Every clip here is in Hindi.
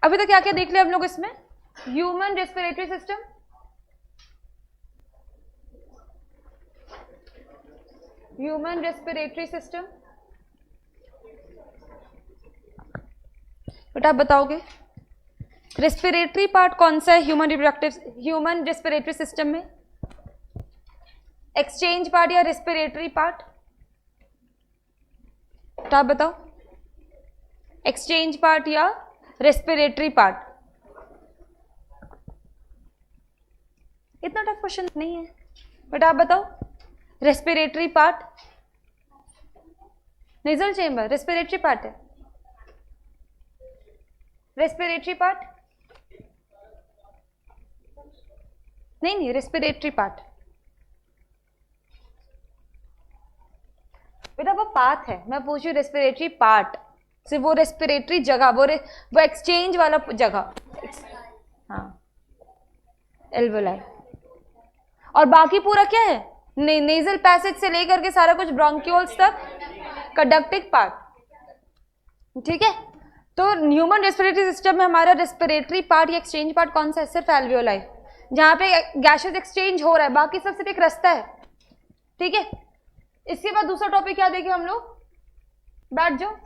अभी तक क्या क्या देख लिया हम लोग इसमें? Human respiratory system, human respiratory system. बेटा आप बताओगे रेस्पिरेटरी पार्ट कौन सा है ह्यूमन रेस्पिरेटरी सिस्टम में? एक्सचेंज पार्ट या रेस्पिरेटरी पार्ट? बेटा आप बताओ, एक्सचेंज पार्ट या रेस्पिरेटरी पार्ट? इतना टफ क्वेश्चन नहीं है बेटा, आप बताओ। Respiratory part, nasal chamber respiratory part है। रेस्पिरेटरी पार्ट नहीं, रेस्पिरेटरी पार्ट बेटा वो पाथ है। मैं पूछ रही हूँ रेस्पिरेटरी पार्ट, सिर्फ वो रेस्पिरेटरी जगह, वो एक्सचेंज वाला जगह। हाँ एल्वोलाई, और बाकी पूरा क्या है? नेजल पैसेज से लेकर के सारा कुछ ब्रोंक्यूल्स तक कंडक्टिंग पार्ट। ठीक है, तो ह्यूमन रेस्पिरेटरी सिस्टम में हमारा रेस्पिरेटरी पार्ट या एक्सचेंज पार्ट कौन सा है? सिर्फ एल्वियोलाई, जहां पे गैसेस एक्सचेंज हो रहा है, बाकी सब सिर्फ एक रास्ता है। ठीक है, इसके बाद दूसरा टॉपिक क्या देखे हम लोग? बैठ जाओ,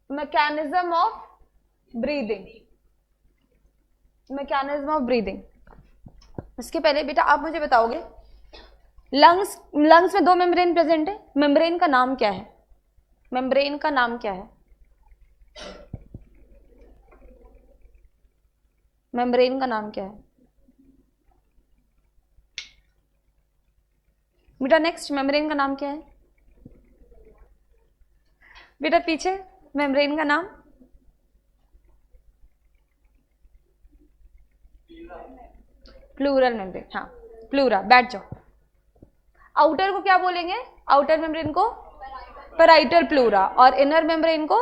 mechanism of breathing, mechanism of breathing. इसके पहले बेटा आप मुझे बताओगे, लंग्स में दो मेम्ब्रेन प्रेजेंट है, मेम्ब्रेन का नाम क्या है? मेम्ब्रेन का नाम क्या है? मेम्ब्रेन का नाम क्या है बेटा? नेक्स्ट, मेम्ब्रेन का नाम क्या है बेटा? पीछे मेम्ब्रेन का नाम? प्लूरल मेम्ब्रेन, हाँ प्लूरा। बैठ जाओ। आउटर को क्या बोलेंगे? आउटर मेम्ब्रेन को पैराइटल प्लूरा, और इनर मेम्ब्रेन को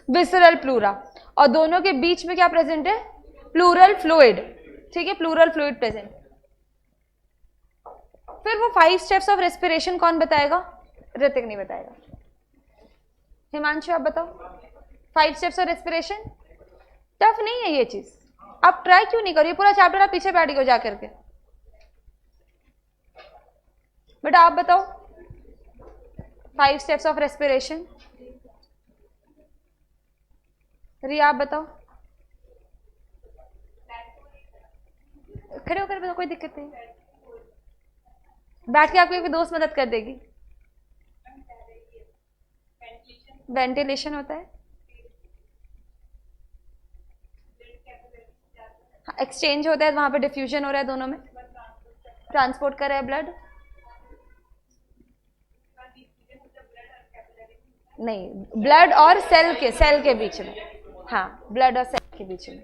विसरल प्लूरा, और दोनों के बीच में क्या प्रेजेंट है? Pleural fluid. ठीक है, प्लूरल फ्लूइड प्रेजेंट। फिर वो 5 स्टेप्स ऑफ रेस्पिरेशन कौन बताएगा? ऋतिक नहीं बताएगा। हिमांशु आप बताओ, 5 स्टेप्स ऑफ रेस्पिरेशन। टफ नहीं है ये चीज, आप ट्राई क्यों नहीं करिए? पूरा चैप्टर आप पीछे बैठ गए जाकर के। बेटा आप बताओ 5 स्टेप्स ऑफ रेस्पिरेशन। रिया आप बताओ। खड़े होकर बताओ, कोई दिक्कत नहीं, बैठ के आपको एक दोस्त मदद कर देगी। वेंटिलेशन होता है, एक्सचेंज होता है, वहां पे डिफ्यूजन हो रहा है, दोनों में ट्रांसपोर्ट कर रहा है ब्लड। नहीं, ब्लड और सेल के बीच में, हाँ ब्लड और सेल के बीच में,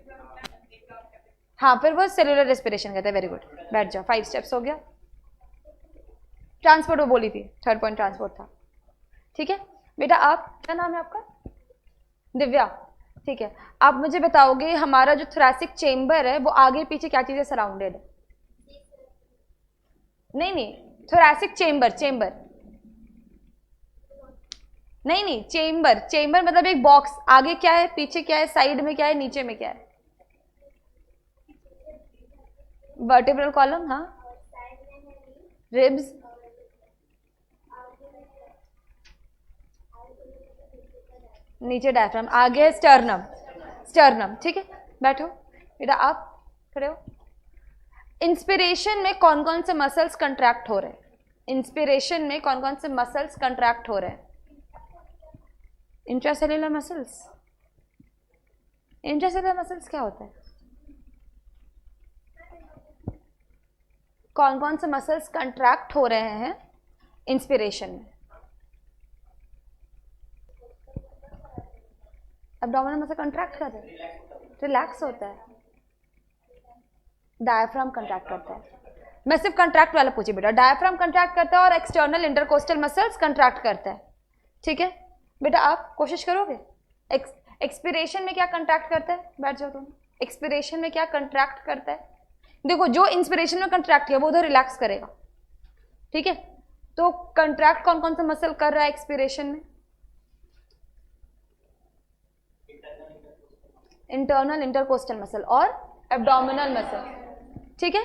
हाँ फिर वो सेलुलर रेस्पिरेशन कहते हैं। वेरी गुड, बैठ जाओ। 5 स्टेप्स हो गया। ट्रांसपोर्ट वो बोली थी, थर्ड पॉइंट ट्रांसपोर्ट था। ठीक है बेटा, आप क्या नाम है आपका? दिव्या। ठीक है, आप मुझे बताओगे हमारा जो थोरैसिक चेंबर है वो आगे पीछे क्या चीजें सराउंडेड है? नहीं, थोरैसिक चेंबर, नहीं चेंबर मतलब एक बॉक्स, आगे क्या है, पीछे क्या है, साइड में क्या है, नीचे में क्या है? वर्टिब्रल कॉलम, हाँ रिब्स, नीचे डायफ्राम, आगे स्टर्नम। ठीक है, बैठो बेटा, आप खड़े हो। इंस्पिरेशन में कौन कौन से मसल्स कंट्रैक्ट हो रहे हैं? इंस्पिरेशन में कौन कौन से मसल्स कंट्रैक्ट हो रहे हैं? Intracellular muscles. इंट्रासेल्युलर मसल्स क्या होता है? कौन कौन से मसल्स कंट्रैक्ट हो रहे हैं इंस्पिरेशन में? एब्डोमिनल मसल कंट्रैक्ट कर रहे हैं, रिलैक्स होता है, डायफ्राम कंट्रैक्ट करता है। मैं सिर्फ कंट्रैक्ट वाला पूछी बेटा, डायफ्राम कंट्रैक्ट करता है और एक्सटर्नल इंटरकोस्टल मसल्स कंट्रैक्ट करता है। ठीक है बेटा, आप कोशिश करोगे। एक्सपिरेशन में क्या कंट्रैक्ट करता है? बैठ जाओ तुम। एक्सपिरेशन में क्या कंट्रैक्ट करता है? देखो, जो इंस्पिरेशन में कंट्रैक्ट किया वो उधर रिलैक्स करेगा। ठीक है, तो कंट्रैक्ट कौन कौन सा मसल कर रहा है एक्सपिरेशन में? इंटरनल इंटरकोस्टल मसल और एब्डोमिनल मसल, ठीक है।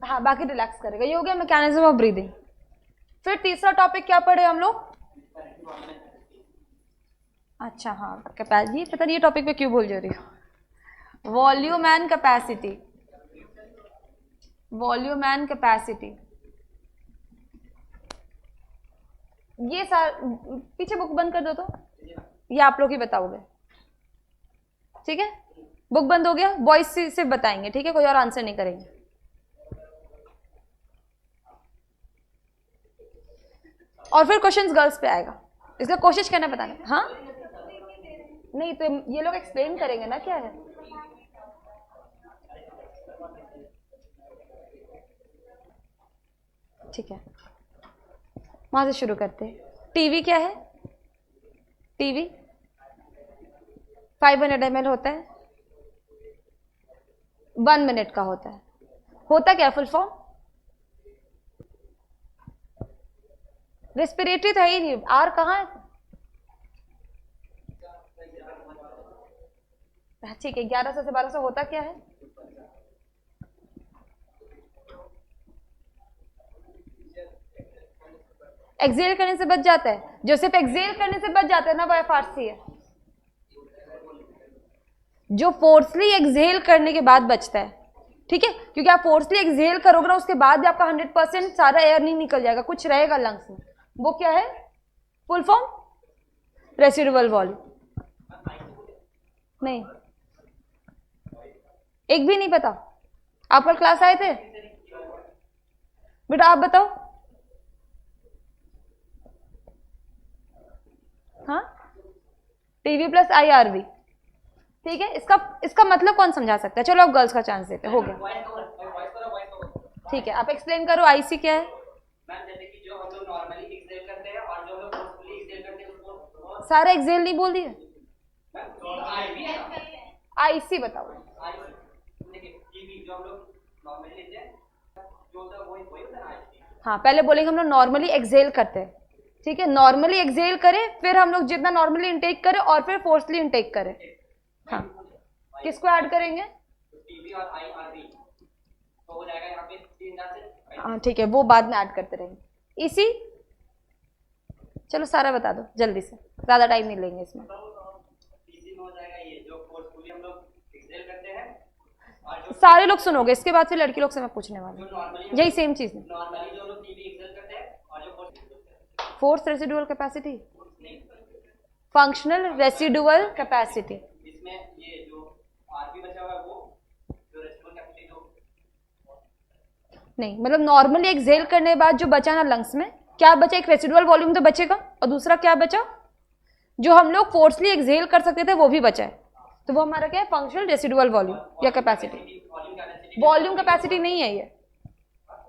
हाँ, बाकी रिलैक्स करेगा। ये हो गया मैकेनिज्म ऑफ ब्रीदिंग। फिर तीसरा टॉपिक क्या पढ़े हम लोग? अच्छा हाँ, कैपेसिटी। पता नहीं ये टॉपिक पे क्यों भूल जा रही हूँ। Volume and capacity, volume and capacity. ये पीछे बुक बंद कर दो तो ये आप लोग ही बताओगे, ठीक है। बुक बंद हो गया, वॉइस से बताएंगे, ठीक है, कोई और आंसर नहीं करेंगे। और फिर क्वेश्चंस गर्ल्स पे आएगा, इसलिए कोशिश करना बताना। हाँ नहीं तो ये लोग एक्सप्लेन करेंगे ना क्या है। ठीक है, वहां से शुरू करते हैं। टीवी क्या है? टीवी 500 ml होता है, 1 मिनट का होता है। होता क्या फुल फॉर्म? रेस्पिरेटरी था ही नहीं, आर कहाँ है? ठीक है, 1100 से 1200 होता क्या है? एक्सेल करने से बच जाता है। जो सिर्फ एक्सेल करने से बच जाता है ना, वो एफआरसी है। जो फोर्सली एक्सेल करने के बाद बचता है, ठीक है, क्योंकि आप फोर्सली एक्सेल करोगे ना, उसके बाद भी आपका 100% सारा एयर नहीं निकल जाएगा, कुछ रहेगा लंग्स में। वो क्या है? Full form residual volume. नहीं, एक भी नहीं पता। आप कल क्लास आए थे बेटा? आप बताओ। हाँ, टीवी प्लस IRV, ठीक है। इसका मतलब कौन समझा सकता है? चलो अब गर्ल्स का चांस देते। हो गया, ठीक है, आप एक्सप्लेन करो। IC क्या है? जैसे कि जो हम लोग नॉर्मली एक्सेल करते हैं और जो हम लोग फोर्सफुली एक्सेल करते हैं उसको सारा एक्सेल नहीं बोल दिए। IC बताओ। हाँ, पहले बोलेंगे हम लोग नॉर्मली एक्सेल करते हैं, ठीक है। नॉर्मली एक्सेल करें, फिर हम लोग जितना नॉर्मली इनटेक करें और फिर फोर्सली इनटेक करें। हाँ, किसको ऐड करेंगे? हाँ ठीक है, वो बाद में ऐड करते रहेंगे। इसी चलो सारा बता दो जल्दी से, ज्यादा टाइम नहीं लेंगे इसमें। सारे लोग सुनोगे, इसके बाद फिर लड़की लोग से मैं पूछने वाली, यही सेम चीज है। Force residual capacity, functional residual capacity. नहीं, मतलब नॉर्मली एक्सेल करने के बाद जो बचा ना लंग्स में, क्या बचा? एक रेसिडुअल वॉल्यूम तो बचेगा, और दूसरा क्या बचा? जो हम लोग फोर्सली एक्सेल कर सकते थे वो भी बचा है। तो वो हमारा क्या है? फंक्शनल रेसिडुअल वॉल्यूम या कैपेसिटी। वॉल्यूम कैपेसिटी नहीं है ये,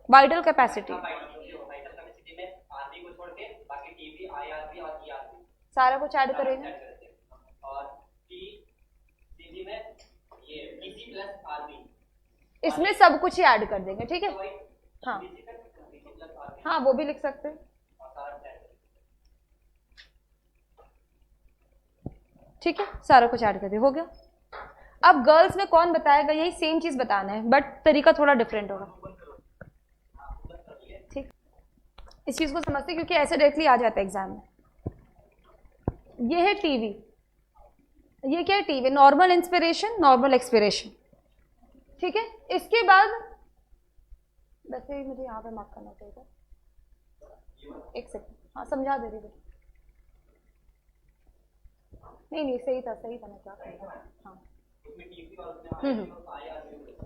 वाइटल कैपेसिटी। सारा कुछ ऐड करेंगे। इसमें सब कुछ ही ऐड कर देंगे, ठीक है। हाँ हाँ, वो भी लिख सकते हैं, ठीक है। सारा कुछ ऐड कर दिया, हो गया। अब गर्ल्स में कौन बताएगा? यही सेम चीज बताना है, बट तरीका थोड़ा डिफरेंट होगा, ठीक। इस चीज को समझते हैं क्योंकि ऐसे डायरेक्टली आ जाता है एग्जाम में। ये है टीवी। ये क्या है? TV normal inspiration, normal expiration, ठीक है। इसके बाद वैसे मुझे यहाँ पे मार्क करना चाहिए, एक सेकंड। हाँ, समझा दे रही। नहीं सही था मैं क्या कर रहा। हाँ,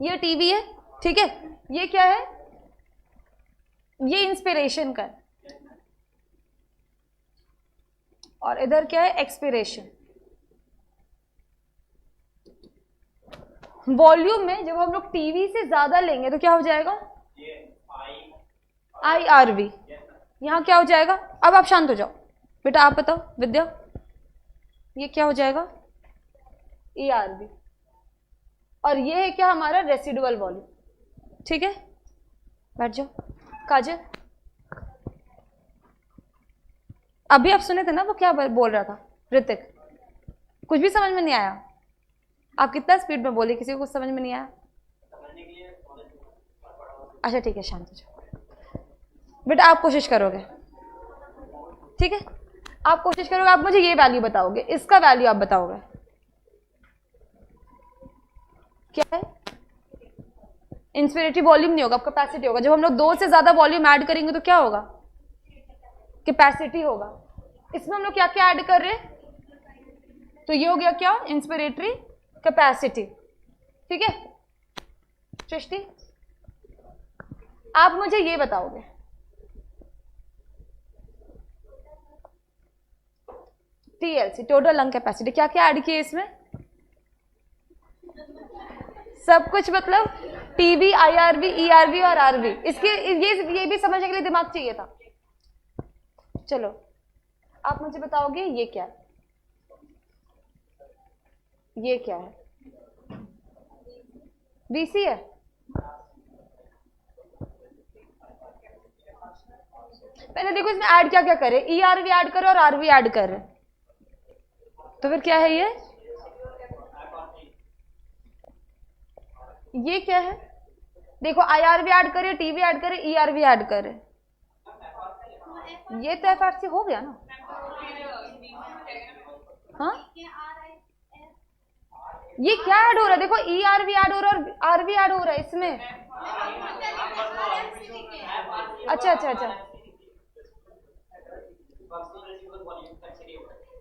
ये टीवी है, ठीक है। ये क्या है? ये इंस्पिरेशन का है, और इधर क्या है? एक्सपिरेशन। वॉल्यूम में जब हम लोग टीवी से ज्यादा लेंगे तो क्या हो जाएगा? IRV। यहाँ क्या हो जाएगा? अब आप शांत हो जाओ बेटा, आप बताओ विद्या, ये क्या हो जाएगा? ERV। और ये है क्या? हमारा रेसिडुअल वॉल्यूम, ठीक है। बैठ जाओ। काजल, अभी आप सुने थे ना वो क्या बोल रहा था? ऋतिक, कुछ भी समझ में नहीं आया? आप कितना स्पीड में बोले, किसी को कुछ समझ में नहीं आया? अच्छा ठीक है, शांत हो जाओ बेटा, आप कोशिश करोगे, ठीक है, आप कोशिश करोगे, आप मुझे ये वैल्यू बताओगे, इसका वैल्यू आप बताओगे क्या है? इंस्पिरेटरी वॉल्यूम नहीं होगा, कैपेसिटी होगा। जब हम लोग 2 से ज्यादा वॉल्यूम ऐड करेंगे तो क्या होगा? कैपेसिटी होगा। इसमें हम लोग क्या क्या ऐड कर रहे हैं? तो ये हो गया क्या? Inspiratory capacity. ठीक है सृष्टि, आप मुझे ये बताओगे, टीएलसी टोटल लंग कैपेसिटी, क्या क्या ऐड किए इसमें? सब कुछ, मतलब टीवी, आईआरवी, ईआरवी और आरवी। इसके ये भी समझने के लिए दिमाग चाहिए था। चलो आप मुझे बताओगे ये क्या है? ये क्या है? वीसी है। पहले देखो इसमें ऐड क्या क्या करे, ईआरवी ऐड करे और आरवी ऐड करे, तो फिर क्या है ये क्या है? देखो आईआरवी ऐड करे, टीवी ऐड करे, ईआरवी ऐड करे, ये तो एफआरसी हो गया ना। हाँ ये क्या ऐड हो रहा है? देखो ईआरवी ऐड हो रहा है और आरवी ऐड हो रहा है इसमें। अच्छा अच्छा अच्छा,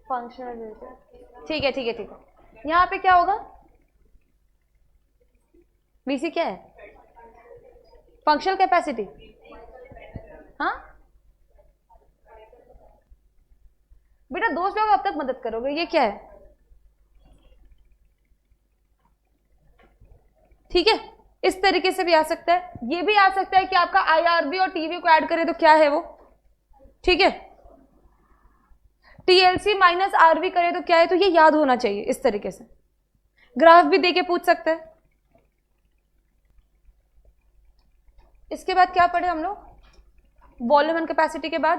फंक्शनल, ठीक है ठीक है ठीक है। यहाँ पे क्या होगा? वीसी क्या है? Functional capacity. हाँ बेटा दोस्त लोग अब तक मदद करोगे, ये क्या है? ठीक है, इस तरीके से भी आ सकता है, ये भी आ सकता है कि आपका आईआरबी और टीवी को ऐड करें तो क्या है वो। ठीक है, टीएलसी माइनस आरवी करे तो क्या है, तो ये याद होना चाहिए। इस तरीके से ग्राफ भी देके पूछ सकते हैं। इसके बाद क्या पढ़े हम लोग? वॉल्यूम एंड कैपेसिटी के बाद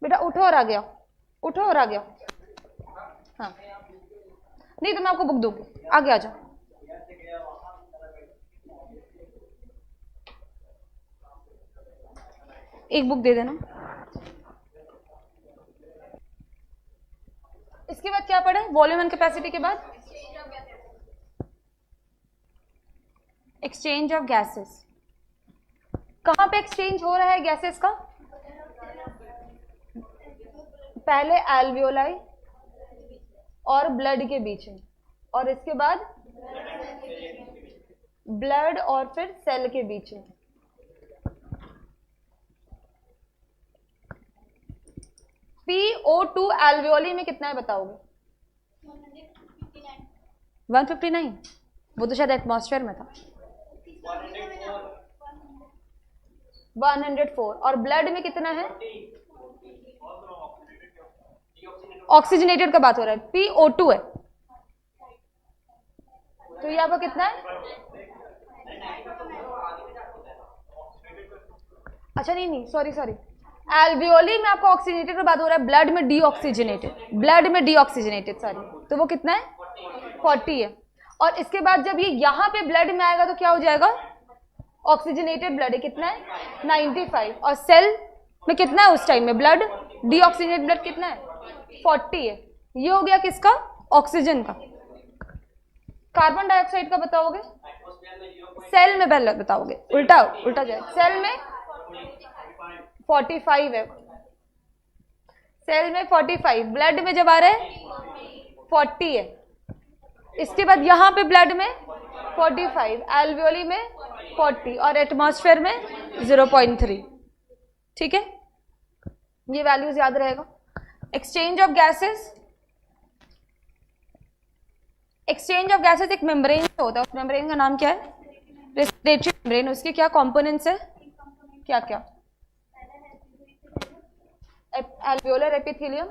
बेटा उठो और आ गया, उठो और आ गया। हाँ नहीं तो मैं आपको बुक दूंगी, आगे आ जाओ। एक बुक दे देना। इसके बाद क्या पढ़े? वॉल्यूम एंड कैपेसिटी के बाद एक्सचेंज ऑफ गैसेस। कहां पे एक्सचेंज हो रहा है गैसेस का? पहले एल्वियोलाई और ब्लड के बीच में, और इसके बाद ब्लड और फिर सेल के बीच में। PO2 एल्वियोली में कितना है बताओगे? 159। वो तो शायद एटमॉस्फेयर में था। 104। और ब्लड में कितना है? ऑक्सीजनेटेड का बात हो रहा है, PO2 है। तो ये आपका कितना है? अच्छा नहीं सॉरी एल्वियोली में आपका ऑक्सीजनेटेड का बात हो रहा है, ब्लड में डीऑक्सीजनेटेड, सॉरी। तो वो कितना है? 40 है। और इसके बाद जब ये यहां पे ब्लड में आएगा तो क्या हो जाएगा? ऑक्सीजनेटेड ब्लड है, कितना है? 95। और सेल में कितना है उस टाइम में? ब्लड, डीऑक्सीजनेटेड ब्लड कितना है? 40 है। ये हो गया किसका? ऑक्सीजन का। कार्बन डाइऑक्साइड का बताओगे? सेल में पहले बताओगे, उल्टा जाए। सेल में 45 है, सेल में 45, ब्लड में जब आ रहा है 40 है। इसके बाद यहां पे ब्लड में 45, एल्वियोली में 40 और एटमॉस्फेयर में 0.3। ठीक है, ये वैल्यूज याद रहेगा। Exchange of gases, exchange of gases एक मेम्ब्रेन से होता है। उस मेम्ब्रेन का नाम क्या है? Respiratory membrane. उसके क्या कंपोनेंट्स है? क्या क्या? Alveolar epithelium,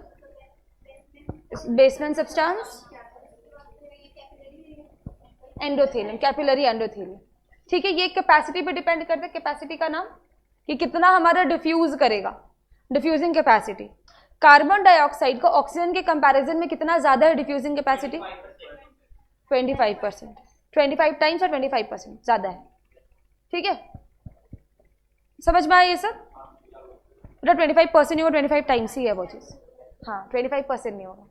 basement substance, endothelium, capillary endothelium. ठीक है, ये कैपेसिटी पे डिपेंड करता है। कैपेसिटी का नाम कि कितना हमारा डिफ्यूज करेगा, डिफ्यूजिंग कैपेसिटी। कार्बन डाइऑक्साइड का ऑक्सीजन के कंपैरिजन में कितना ज्यादा है डिफ्यूजिंग कैपेसिटी? 25%, 25 टाइम्स और 25% ज्यादा है। ठीक है, समझ में आया ये सब? बेटा 25% नहीं होगा, 25 टाइम्स ही है वो चीज। हाँ 25% नहीं होगा,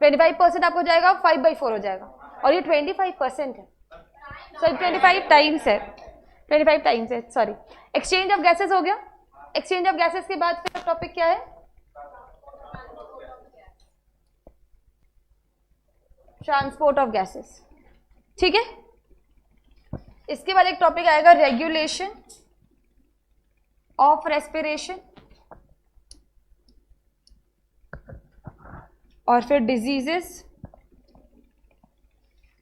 25% आपको जाएगा 5/4 हो जाएगा, और ये 25% है, सॉरी 25 टाइम्स है, 25 टाइम्स है, सॉरी। एक्सचेंज ऑफ गैसेस हो गया। एक्सचेंज ऑफ गैसेस के बाद फिर टॉपिक क्या है? Transport of gases. ठीक है, इसके बाद एक टॉपिक आएगा रेगुलेशन ऑफ रेस्पिरेशन, और फिर डिजीजेस,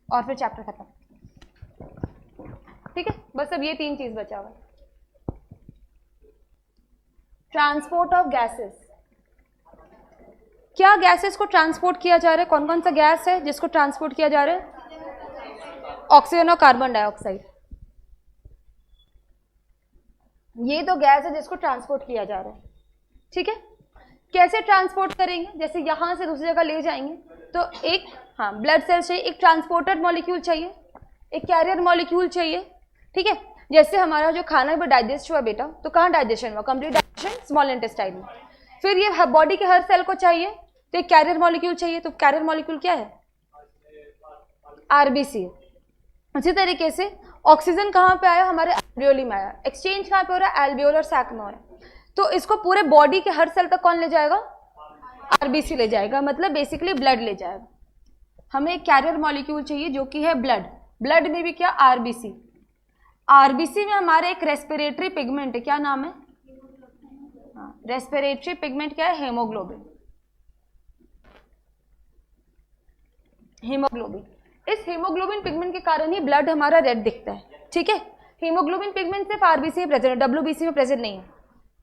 और फिर चैप्टर खत्म। ठीक है, बस अब ये 3 चीज बचा हुआ। ट्रांसपोर्ट ऑफ गैसेस, क्या गैसेस को ट्रांसपोर्ट किया जा रहा है? कौन कौन सा गैस है जिसको ट्रांसपोर्ट किया जा रहा है? ऑक्सीजन और कार्बन डाइऑक्साइड, ये तो गैस है जिसको ट्रांसपोर्ट किया जा रहा है। ठीक है, कैसे ट्रांसपोर्ट करेंगे? जैसे यहां से दूसरी जगह ले जाएंगे तो एक ब्लड सेल चाहिए, एक ट्रांसपोर्टर मॉलिक्यूल चाहिए, एक कैरियर मॉलिक्यूल चाहिए। ठीक है, जैसे हमारा जो खाना है वो डाइजेस्ट हुआ बेटा, तो कहाँ डाइजेशन हुआ? कंप्लीट डाइजेशन स्मॉल इंटेस्टाइन में। फिर ये बॉडी के हर सेल को चाहिए तो एक कैरियर मॉलिक्यूल चाहिए, तो कैरियर मॉलिक्यूल क्या है? आरबीसी। इसी तरीके से ऑक्सीजन कहाँ पे आया? हमारे एल्वियोली में आया। एक्सचेंज कहाँ पे हो रहा है? एल्वियोलर सैक में हो रहा है। तो इसको पूरे बॉडी के हर सेल तक कौन ले जाएगा? आरबीसी ले जाएगा, मतलब बेसिकली ब्लड ले जाएगा। हमें एक कैरियर मॉलिक्यूल चाहिए जो कि है ब्लड। ब्लड में भी क्या? आरबीसी। आरबीसी में हमारे एक रेस्पिरेटरी पिगमेंट है, क्या नाम है? रेस्पिरेटरी पिगमेंट क्या है? हेमोग्लोबिन। हीमोग्लोबिन, इस हीमोग्लोबिन पिगमेंट के कारण ही ब्लड हमारा रेड दिखता है। ठीक है, हीमोग्लोबिन पिगमेंट सिर्फ आरबीसी में प्रेजेंट है, डब्ल्यूबीसी में प्रेजेंट नहीं है।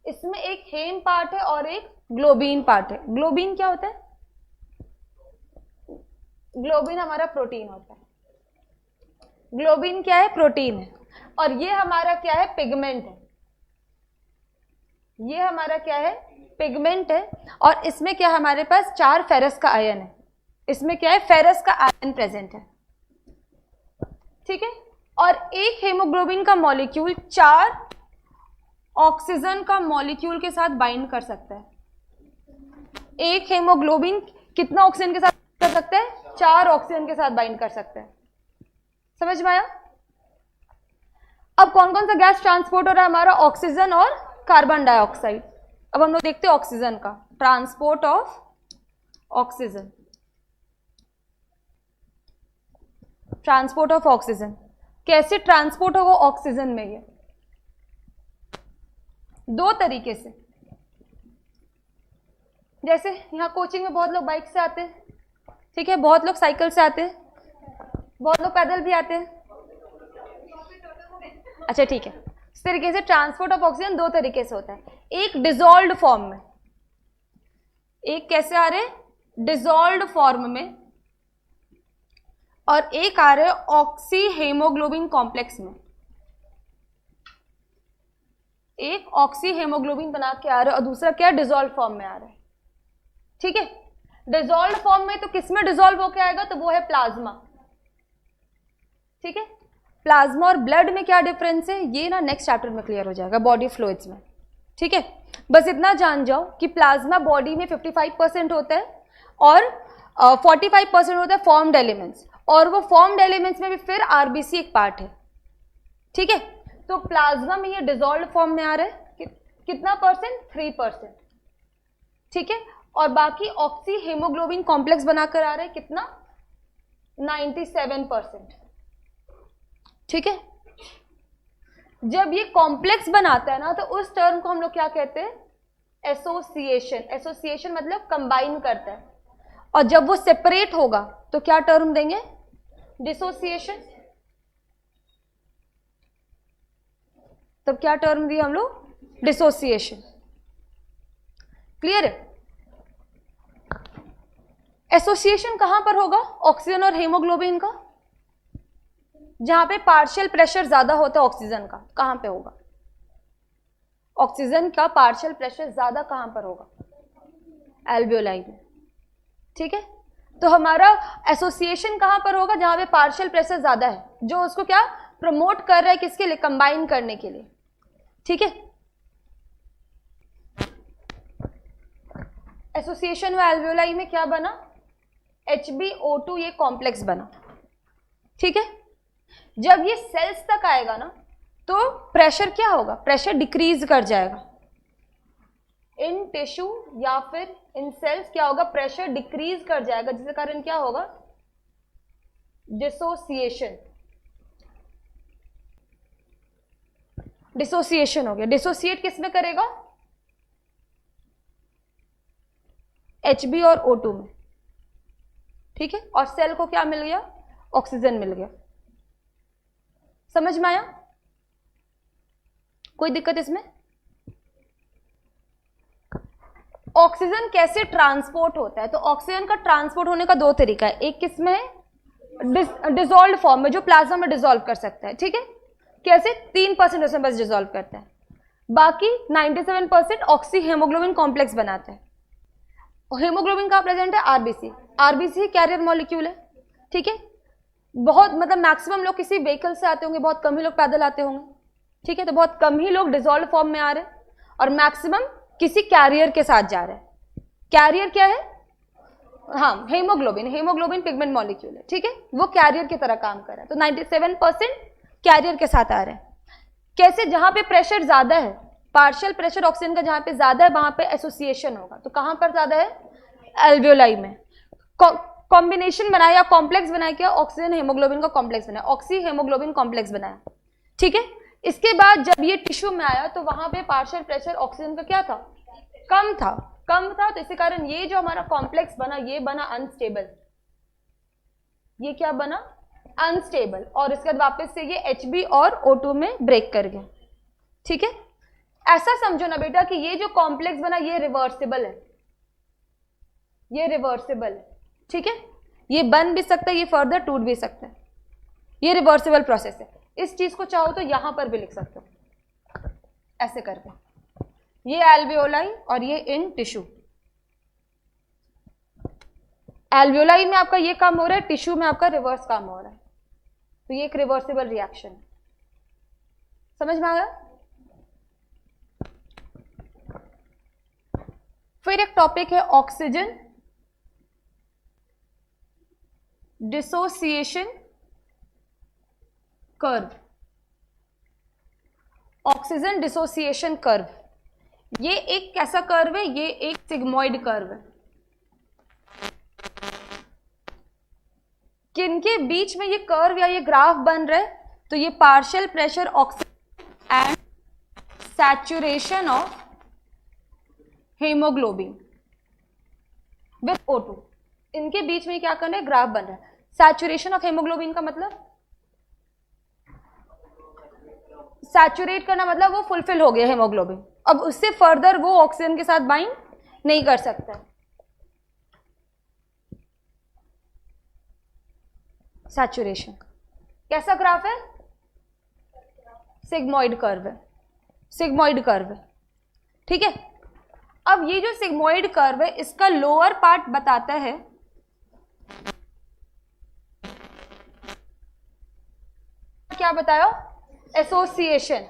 इसमें एक हेम पार्ट है और एक ग्लोबिन पार्ट है। ग्लोबिन क्या होता है? ग्लोबिन हमारा प्रोटीन होता है। ग्लोबिन क्या है? प्रोटीन है। और ये हमारा क्या है? पिगमेंट है। ये हमारा क्या है? पिगमेंट है। और इसमें क्या हमारे पास 4 फेरस का आयन है। इसमें क्या है? फेरस का आयन प्रेजेंट है। ठीक है, और एक हेमोग्लोबिन का मॉलिक्यूल 4 ऑक्सीजन का मॉलिक्यूल के साथ बाइंड कर सकता है। एक हेमोग्लोबिन कितना ऑक्सीजन के साथ कर सकता है? 4 ऑक्सीजन के साथ बाइंड कर सकता है। समझ में आया? अब कौन कौन सा गैस ट्रांसपोर्ट हो रहा है हमारा? ऑक्सीजन और कार्बन डाइऑक्साइड। अब हम लोग देखते हैं ऑक्सीजन का transport of oxygen. Transport of oxygen कैसे ट्रांसपोर्ट होगा ऑक्सीजन में? ये 2 तरीके से। जैसे यहाँ कोचिंग में बहुत लोग बाइक से आते हैं, ठीक है, बहुत लोग साइकिल से आते हैं, बहुत लोग पैदल भी आते हैं। अच्छा ठीक है, इस तरीके से ट्रांसपोर्ट ऑफ ऑक्सीजन 2 तरीके से होता है। एक डिसॉल्व्ड फॉर्म में, एक कैसे आ रहे? डिसॉल्व्ड फॉर्म में, और एक आ रहे ऑक्सी हेमोग्लोबिन कॉम्प्लेक्स में। एक ऑक्सी हेमोग्लोबिन बना के आ रहा है और दूसरा क्या? डिसॉल्व फॉर्म में आ रहा है। ठीक है, डिसॉल्व फॉर्म में तो किस में डिसॉल्व होके आएगा? तो वो है प्लाज्मा। ठीक है, प्लाज्मा और ब्लड में क्या डिफरेंस है ये ना नेक्स्ट चैप्टर में क्लियर हो जाएगा, बॉडी फ्लूइड्स में। ठीक है, बस इतना जान जाओ कि प्लाज्मा बॉडी में 55% होता है और 45% होता है फॉर्म्ड एलिमेंट्स, और वो फॉर्म्ड एलिमेंट्स में भी फिर आरबीसी एक पार्ट है। ठीक है, तो प्लाज्मा में ये डिसॉल्व्ड फॉर्म में आ रहा है कितना परसेंट? 3%। ठीक है, और बाकी ऑक्सी हेमोग्लोबिन कॉम्प्लेक्स बनाकर आ रहा है कितना? 97%। ठीक है, जब ये कॉम्प्लेक्स बनाता है ना तो उस टर्म को हम लोग क्या कहते हैं? एसोसिएशन। एसोसिएशन मतलब कंबाइन करता है। और जब वो सेपरेट होगा तो क्या टर्म देंगे? डिसोसिएशन। तब क्या टर्म दिया हम लोग? डिसोसिएशन। क्लियर है? एसोसिएशन कहां पर होगा? ऑक्सीजन और हेमोग्लोबिन का, जहां पे पार्शियल प्रेशर ज्यादा होता है ऑक्सीजन का। कहां पे होगा? ऑक्सीजन का पार्शियल प्रेशर ज्यादा कहां पर होगा? एल्वियोलाई में, ठीक है। तो हमारा एसोसिएशन कहां पर होगा? जहां पे पार्शियल प्रेशर ज्यादा है, जो उसको क्या प्रमोट कर रहा है, किसके लिए? कंबाइन करने के लिए, ठीक है। एसोसिएशन हुआ एल्वियोलाई में, क्या बना? HbO2 ये कॉम्प्लेक्स बना, ठीक है। जब ये सेल्स तक आएगा ना तो प्रेशर क्या होगा? प्रेशर डिक्रीज कर जाएगा इन टिश्यू या फिर इन सेल्स। क्या होगा? प्रेशर डिक्रीज कर जाएगा, जिसके कारण क्या होगा? डिसोसिएशन। डिसोसिएशन हो गया। डिसोसिएट किस में करेगा? Hb और O2 में, ठीक है। और सेल को क्या मिल गया? ऑक्सीजन मिल गया। समझ में आया? कोई दिक्कत इसमें? ऑक्सीजन कैसे ट्रांसपोर्ट होता है? तो ऑक्सीजन का ट्रांसपोर्ट होने का दो तरीका है। एक किसमें है? डिसॉल्व फॉर्म में, जो प्लाज्मा में डिसॉल्व कर सकता है, ठीक है। कैसे? 3% उसमें बस डिसॉल्व करता है, बाकी 97% ऑक्सी हेमोग्लोबिन कॉम्प्लेक्स बनाता है। हेमोग्लोबिन कहाँ प्रेजेंट है? आरबीसी। आरबीसी कैरियर मॉलिक्यूल है, ठीक है। बहुत मतलब मैक्सिमम लोग किसी व्हीकल से आते होंगे, बहुत कम ही लोग पैदल आते होंगे, ठीक है। तो बहुत कम ही लोग डिसॉल्व फॉर्म में आ रहे हैं, और मैक्सिमम किसी कैरियर के साथ जा रहे हैं। कैरियर क्या है? हाँ, हेमोग्लोबिन। हेमोग्लोबिन पिगमेंट मॉलिक्यूल है, ठीक है। वो कैरियर की तरह काम कर रहा है। तो 97% कैरियर के साथ आ रहे हैं। कैसे? जहां पे प्रेशर ज्यादा है, पार्शियल प्रेशर ऑक्सीजन का जहां पे ज्यादा है, वहां पे एसोसिएशन होगा। तो कहां पर ज्यादा है? एल्वियोलाई में। कॉम्बिनेशन बनाया या कॉम्प्लेक्स बनाया, क्या? ऑक्सीजन हेमोग्लोबिन का कॉम्प्लेक्स बनाया, ऑक्सी हेमोग्लोबिन कॉम्प्लेक्स बनाया, ठीक है। इसके बाद जब ये टिश्यू में आया तो वहां पे पार्शियल प्रेशर ऑक्सीजन का क्या था? कम था। कम था, तो इसी कारण ये जो हमारा कॉम्प्लेक्स बना, ये बना अनस्टेबल। ये क्या बना? अनस्टेबल। और इसके बाद वापस से ये Hb और O2 में ब्रेक कर गया, ठीक है। ऐसा समझो ना बेटा कि ये जो कॉम्प्लेक्स बना ये रिवर्सिबल है, ये रिवर्सिबल है, ठीक है। ये बन भी सकता है, ये फर्दर टूट भी सकता है, ये रिवर्सिबल प्रोसेस है। इस चीज को चाहो तो यहां पर भी लिख सकते हो ऐसे करके, ये एल्वियोलाई और ये इन टिश्यू। एल्वियोलाई में आपका ये काम हो रहा है, टिश्यू में आपका रिवर्स काम हो रहा है। तो ये एक रिवर्सिबल रिएक्शन है। समझ में आ गया? फिर एक टॉपिक है oxygen dissociation curve. Oxygen dissociation curve, ये एक कैसा कर्व है? ये एक सिग्मोइड कर्व है। किनके बीच में ये कर्व या ये ग्राफ बन रहा है? तो ये partial pressure oxygen and saturation of haemoglobin with O2, इनके बीच में क्या करना है? ग्राफ बन रहा है। सैचुरेशन ऑफ हेमोग्लोबिन का मतलब सैचुरेट करना, मतलब वो फुलफिल हो गया हेमोग्लोबिन, अब उससे फर्दर वो ऑक्सीजन के साथ बाइंड नहीं कर सकता। सैचुरेशन कैसा ग्राफ है? सिग्मोइड कर्व है, सिग्मोइड कर्व है, ठीक है। अब ये जो सिग्मोइड कर्व है, इसका लोअर पार्ट बताता है क्या बताया? एसोसिएशन,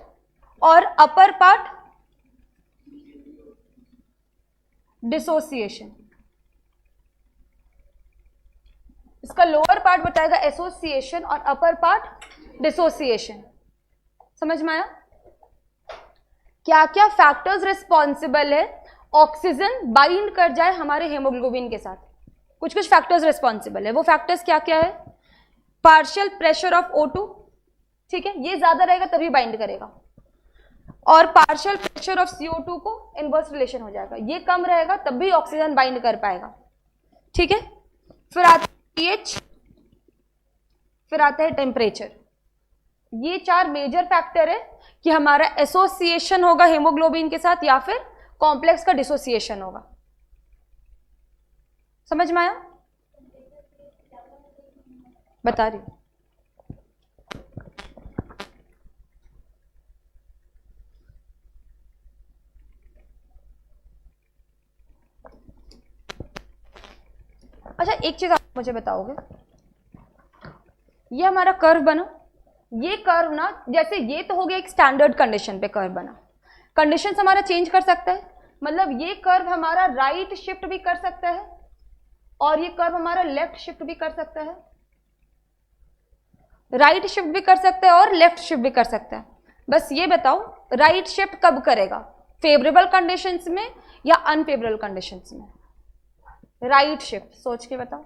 और अपर पार्ट डिसोसिएशन। इसका लोअर पार्ट बताएगा एसोसिएशन और अपर पार्ट डिसोसिएशन। समझ में आया? क्या क्या फैक्टर्स रिस्पॉन्सिबल है ऑक्सीजन बाइंड कर जाए हमारे हेमोग्लोबिन के साथ? कुछ कुछ फैक्टर्स रिस्पॉन्सिबल है। वो फैक्टर्स क्या क्या है? पार्शियल प्रेशर ऑफ O2, ठीक है, ये ज्यादा रहेगा तभी बाइंड करेगा, और पार्शियल प्रेशर ऑफ CO2 को इनवर्स रिलेशन हो जाएगा, ये कम रहेगा तब भी ऑक्सीजन बाइंड कर पाएगा, ठीक है। फिर आता है pH, फिर आता है टेम्परेचर। ये चार मेजर फैक्टर है कि हमारा एसोसिएशन होगा हेमोग्लोबिन के साथ या फिर कॉम्प्लेक्स का डिसोसिएशन होगा। समझ में आया? बता रही हूं। अच्छा एक चीज आप मुझे बताओगे, ये हमारा कर्व बना, ये कर्व ना जैसे ये तो हो गया एक स्टैंडर्ड कंडीशन पे कर्व बना, कंडीशन हमारा चेंज कर सकता है, मतलब ये कर्व हमारा राइट शिफ्ट भी कर सकता है और ये कर्व हमारा लेफ्ट शिफ्ट भी कर सकता है, राइट शिफ्ट भी कर सकता है और लेफ्ट शिफ्ट भी कर सकता है। बस ये बताओ राइट शिफ्ट कब करेगा, फेवरेबल कंडीशंस में या अनफेवरेबल कंडीशंस में? राइट शिफ्ट सोच के बताओ,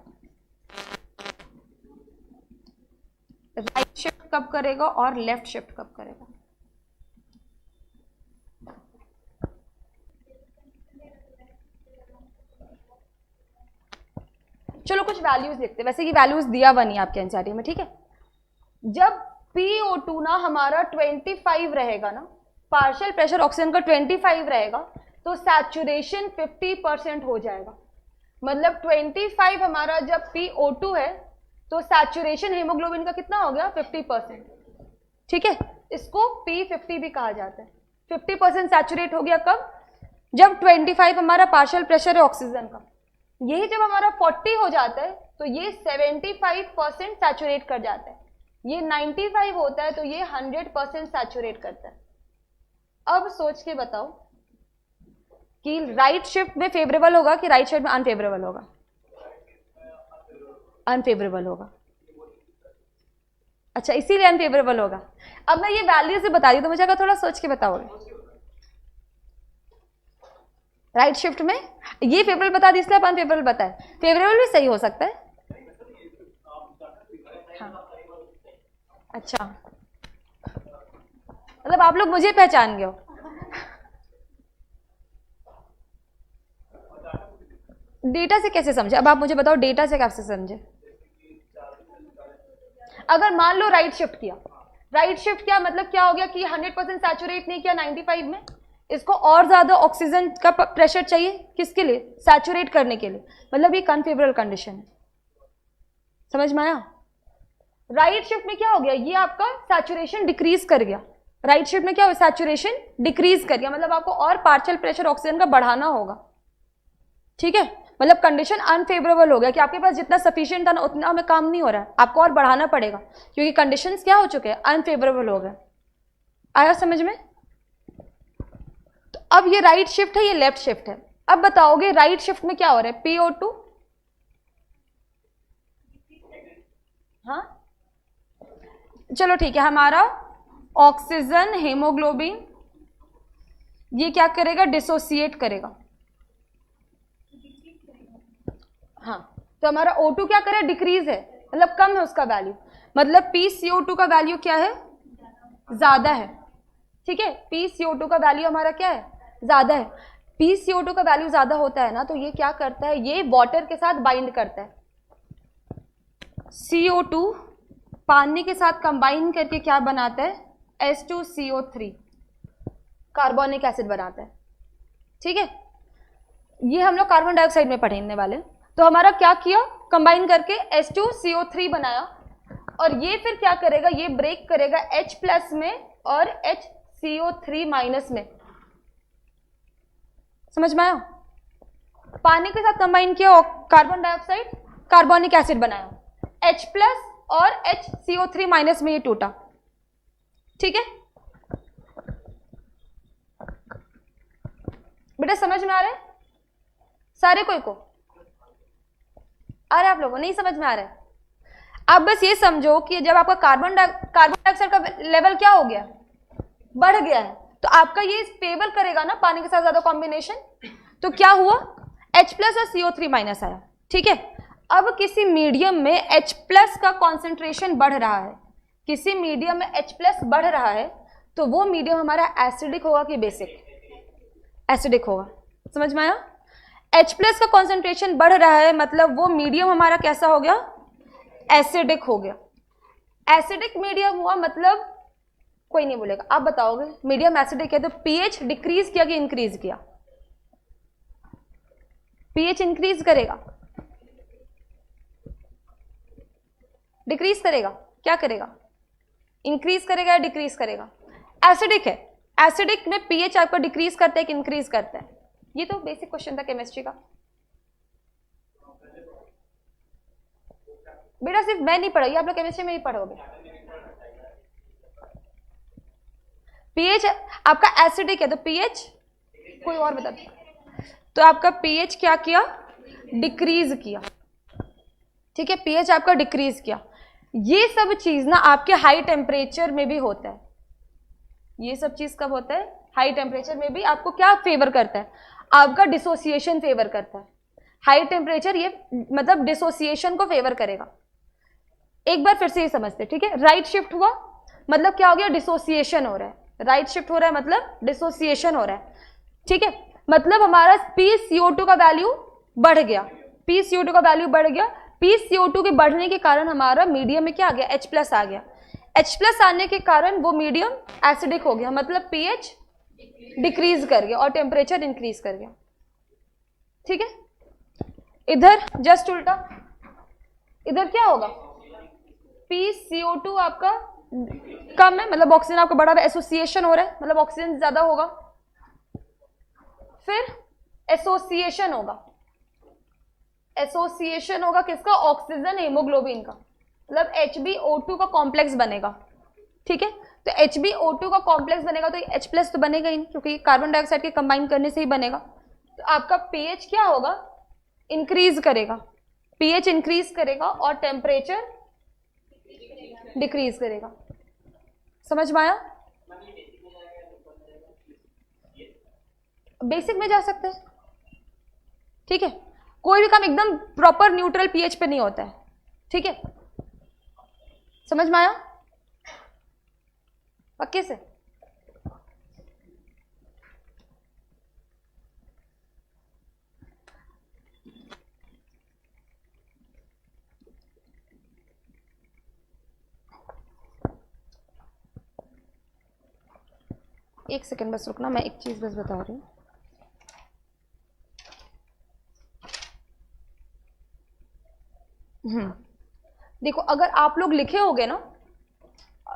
राइट शिफ्ट कब करेगा और लेफ्ट शिफ्ट कब करेगा? चलो कुछ वैल्यूज लिखते हैं, वैसे कि वैल्यूज दिया हुआ नहीं आपके एनसीईआरटी में, ठीक है। जब PO2 ना हमारा 25 रहेगा ना, पार्शियल प्रेशर ऑक्सीजन का 25 रहेगा, तो सैचुरेशन 50% हो जाएगा। मतलब 25 हमारा जब PO2 है तो सैचुरेशन हीमोग्लोबिन का कितना हो गया? 50%, ठीक है। इसको P50 भी कहा जाता है। 50% सैचुरेट हो गया कब? जब 25 हमारा पार्शियल प्रेशर है ऑक्सीजन का। यही जब हमारा 40 हो जाता है तो ये 75% सैचुरेट कर जाता है, ये 95 होता है तो ये 100% सैचुरेट करता है। अब सोच के बताओ कि राइट शिफ्ट में फेवरेबल होगा कि राइट शिफ्ट में अनफेवरेबल होगा? अनफेवरेबल होगा। अच्छा इसीलिए अनफेवरेबल होगा। अब मैं ये वैल्यू से बता दी तो मुझे अगर थोड़ा सोच के बताओगे, राइट शिफ्ट में ये फेवरेबल बता दी इसलिए अनफेवरेबल बताए, फेवरेबल भी सही हो सकता है। हाँ अच्छा, मतलब आप लोग मुझे पहचान गए हो। डेटा से कैसे समझे? अब आप मुझे बताओ डेटा से कैसे समझे? अगर मान लो राइट शिफ्ट किया, राइट शिफ्ट किया मतलब क्या हो गया कि 100% सैचुरेट नहीं किया 95 में, इसको और ज्यादा ऑक्सीजन का प्रेशर चाहिए, किसके लिए? सैचुरेट करने के लिए, मतलब ये अनफेवरेबल कंडीशन है। समझ में आया? राइट शिफ्ट में क्या हो गया, ये आपका सैचुरेशन डिक्रीज कर गया। राइट शिफ्ट में क्या हो, सैचुरेशन डिक्रीज कर गया, मतलब आपको और पार्शियल प्रेशर ऑक्सीजन का बढ़ाना होगा, ठीक है। मतलब कंडीशन अनफेवरेबल हो गया कि आपके पास जितना सफिशिएंट था ना उतना में काम नहीं हो रहा है, आपको और बढ़ाना पड़ेगा क्योंकि कंडीशंस क्या हो चुके हैं? अनफेवरेबल हो गए। आया समझ में? तो अब ये राइट शिफ्ट है, ये लेफ्ट शिफ्ट है। अब बताओगे राइट शिफ्ट में क्या हो रहा है? PO2, हाँ चलो ठीक है, हमारा ऑक्सीजन हीमोग्लोबिन ये क्या करेगा? डिसोसिएट करेगा। हाँ तो हमारा O2 क्या करे? डिक्रीज है, मतलब कम है उसका वैल्यू, मतलब PCO2 का वैल्यू क्या है? ज्यादा है, ठीक है। PCO2 का वैल्यू हमारा क्या है? ज्यादा है। PCO2 का वैल्यू ज्यादा होता है ना, तो ये क्या करता है? ये वाटर के साथ बाइंड करता है, CO2 पानी के साथ कंबाइन करके क्या बनाता है? H2CO3 कार्बोनिक एसिड बनाता है, ठीक है। ये हम लोग कार्बन डाइऑक्साइड में पढ़ने वाले। तो हमारा क्या किया? कंबाइन करके H2CO3 बनाया, और ये फिर क्या करेगा? ये ब्रेक करेगा H+ में और HCO3- में। समझ में आया? पानी के साथ कंबाइन किया, कार्बन डाइऑक्साइड कार्बोनिक एसिड बनाया, H+ और HCO3- में ये टूटा, ठीक है। बेटा समझ में आ रहा है सारे कोई को? अरे आप लोगों नहीं समझ में आ रहा है? आप बस ये समझो कि जब आपका कार्बन डाइऑक्साइड का लेवल क्या हो गया? बढ़ गया है, तो आपका ये फेवर करेगा ना पानी के साथ ज्यादा कॉम्बिनेशन, तो क्या हुआ? H+ और CO3- आया, ठीक है। अब किसी मीडियम में H+ का कॉन्सेंट्रेशन बढ़ रहा है, किसी मीडियम में H+ बढ़ रहा है, तो वो मीडियम हमारा एसिडिक होगा कि बेसिक? एसिडिक होगा। समझ में आया? H+ का कॉन्सेंट्रेशन बढ़ रहा है, मतलब वो मीडियम हमारा कैसा हो गया? एसिडिक हो गया। एसिडिक मीडियम हुआ मतलब कोई नहीं बोलेगा, आप बताओगे मीडियम एसिडिक है तो pH डिक्रीज किया कि इंक्रीज किया? pH इंक्रीज करेगा, डिक्रीज करेगा? क्या करेगा? इंक्रीज करेगा या डिक्रीज करेगा? एसिडिक है, एसिडिक में pH आपको डिक्रीज करता है कि इंक्रीज करता है? ये तो बेसिक क्वेश्चन था केमिस्ट्री का। बेटा सिर्फ मैं नहीं पढ़ाई, आप लोग केमिस्ट्री में नहीं पढ़ोगे। पीएच आपका एसिडिक है तो पीएच, कोई और बता दो, तो आपका पीएच क्या किया, डिक्रीज किया। ठीक है, पीएच आपका डिक्रीज किया। ये सब चीज ना आपके हाई टेम्परेचर में भी होता है। ये सब चीज कब होता है, हाई टेम्परेचर में भी आपको क्या फेवर करता है, आपका डिसोसिएशन फेवर करता है। हाई टेम्परेचर ये मतलब डिसोसिएशन को फेवर करेगा। एक बार फिर से ये समझते, ठीक है। राइट शिफ्ट हुआ मतलब क्या हो गया, डिसोसिएशन हो रहा है। राइट शिफ्ट हो रहा है मतलब डिसोसिएशन हो रहा है। ठीक है, मतलब हमारा PCO2 का वैल्यू बढ़ गया, PCO2 का वैल्यू बढ़ गया। PCO2 के बढ़ने के कारण हमारा मीडियम में क्या आ गया, H+ आ गया। H+ आने के कारण वो मीडियम एसिडिक हो गया, मतलब pH डिक्रीज कर गया और टेम्परेचर इंक्रीज कर गया। ठीक है, इधर जस्ट उल्टा, इधर क्या होगा, PCO2 आपका कम है मतलब ऑक्सीजन आपका बढ़ा हुआ है, एसोसिएशन हो रहा है मतलब ऑक्सीजन ज्यादा होगा। फिर एसोसिएशन होगा, एसोसिएशन होगा किसका, ऑक्सीजन हीमोग्लोबिन का, मतलब HbO2 का कॉम्प्लेक्स बनेगा। ठीक है, तो HbO2 का कॉम्प्लेक्स बनेगा तो H+ तो बनेगा ही नहीं, क्योंकि कार्बन डाइऑक्साइड के कंबाइन करने से ही बनेगा। तो आपका pH क्या होगा, इंक्रीज करेगा, pH इंक्रीज करेगा और टेम्परेचर डिक्रीज करेगा। समझ में आया? बेसिक में जा सकते हैं। ठीक है, कोई भी काम एकदम प्रॉपर न्यूट्रल pH पे नहीं होता है। ठीक है, समझ में आया पक्के से? एक सेकंड बस रुकना, मैं एक चीज बस बता रही हूँ। देखो, अगर आप लोग लिखे होगे ना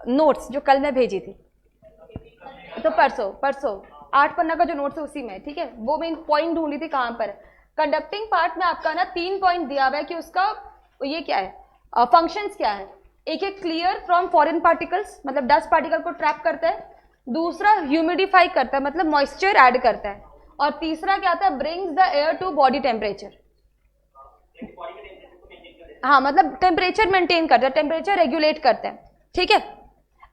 नोट्स जो कल मैं भेजी थी, तो परसों 8 पन्ना का जो नोट्स है उसी में, ठीक है, वो मैं पॉइंट ढूंढी थी कहां पर। कंडक्टिंग पार्ट में आपका ना 3 पॉइंट दिया हुआ है कि उसका ये क्या है, फंक्शंस क्या है। एक है क्लियर फ्रॉम फॉरेन पार्टिकल्स, मतलब डस्ट पार्टिकल को ट्रैप करता है। दूसरा ह्यूमिडिफाई करता है, मतलब मॉइस्चर ऐड करता है। और तीसरा क्या आता है, brings the air to body temperature. हाँ, मतलब टेम्परेचर मेंटेन करता है, टेम्परेचर रेगुलेट करता है। ठीक है,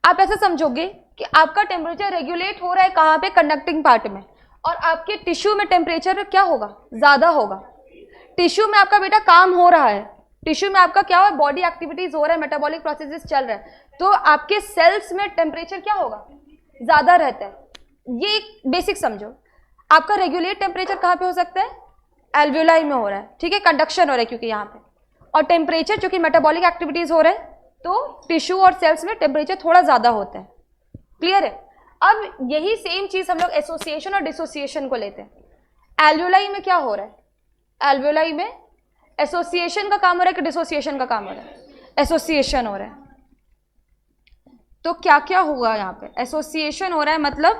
आप ऐसा समझोगे कि आपका टेम्परेचर रेगुलेट हो रहा है कहाँ पे, कंडक्टिंग पार्ट में, और आपके टिश्यू में टेम्परेचर क्या होगा, ज्यादा होगा। टिश्यू में आपका बेटा काम हो रहा है, टिश्यू में आपका क्या हो, बॉडी एक्टिविटीज हो रहा है, मेटाबॉलिक प्रोसेसेस चल रहा है, तो आपके सेल्स में टेम्परेचर क्या होगा, ज्यादा रहता है। ये एक बेसिक समझो। आपका रेगुलेट टेम्परेचर कहाँ पे हो सकता है, एल्वियोलाई में हो रहा है। ठीक है, कंडक्शन हो रहा है क्योंकि यहाँ पे, और टेम्परेचर चूंकि मेटाबॉलिक एक्टिविटीज हो रहे हैं तो टिश्यू और सेल्स में टेम्परेचर थोड़ा ज्यादा होता है। क्लियर है? अब यही सेम चीज हम लोग एसोसिएशन और डिसोसिएशन को लेते हैं। एल्वियोलाई में क्या हो रहा है, एल्वियोलाई में एसोसिएशन का काम हो रहा है कि डिसोसिएशन का काम हो रहा है, एसोसिएशन हो रहा है। तो क्या क्या होगा यहाँ पे, एसोसिएशन हो रहा है मतलब,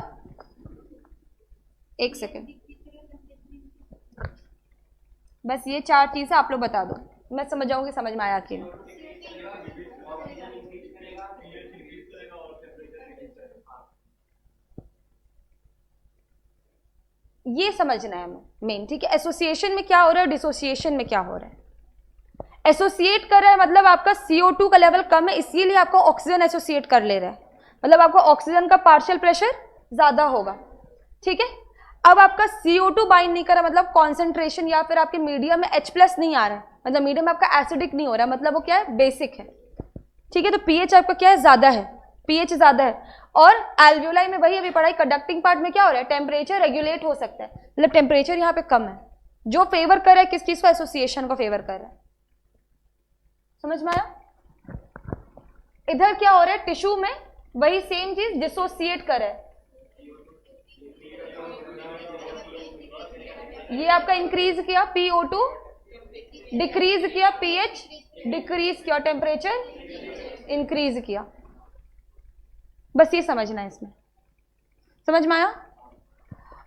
एक सेकेंड बस ये 4 चीजें आप लोग बता दो, मैं समझ जाऊंगी समझ में आया कि नहीं। ये समझना है हमें मेन। ठीक है, एसोसिएशन में क्या हो रहा है, डिसोसिएशन में क्या हो रहा है। एसोसिएट कर रहा है मतलब आपका CO2 का लेवल कम है, इसीलिए आपको ऑक्सीजन एसोसिएट कर ले रहा है, मतलब आपको ऑक्सीजन का पार्शियल प्रेशर ज्यादा होगा। ठीक है, अब आपका CO2 बाइंड नहीं कर रहा, मतलब कॉन्सेंट्रेशन या फिर आपके मीडियम में H+ नहीं आ रहा है, मतलब मीडियम आपका एसिडिक नहीं हो रहा है, मतलब वो क्या है, बेसिक है। ठीक है, तो pH आपका क्या है, ज्यादा है, pH ज्यादा है। और एल्वियोलाई में वही अभी पढ़ाई, कंडक्टिंग पार्ट में क्या हो रहा है, टेम्परेचर रेगुलेट हो सकता है, मतलब टेम्परेचर यहाँ पे कम है, जो फेवर कर रहा है किस चीज को, एसोसिएशन को फेवर कर रहा है। समझ में आया? इधर क्या हो रहा है, टिश्यू में वही सेम चीज डिसोसिएट कर रहा है, ये आपका इंक्रीज किया PO2, डिक्रीज किया pH, डिक्रीज किया टेम्परेचर, इंक्रीज किया। बस ये समझना है इसमें। समझ में आया?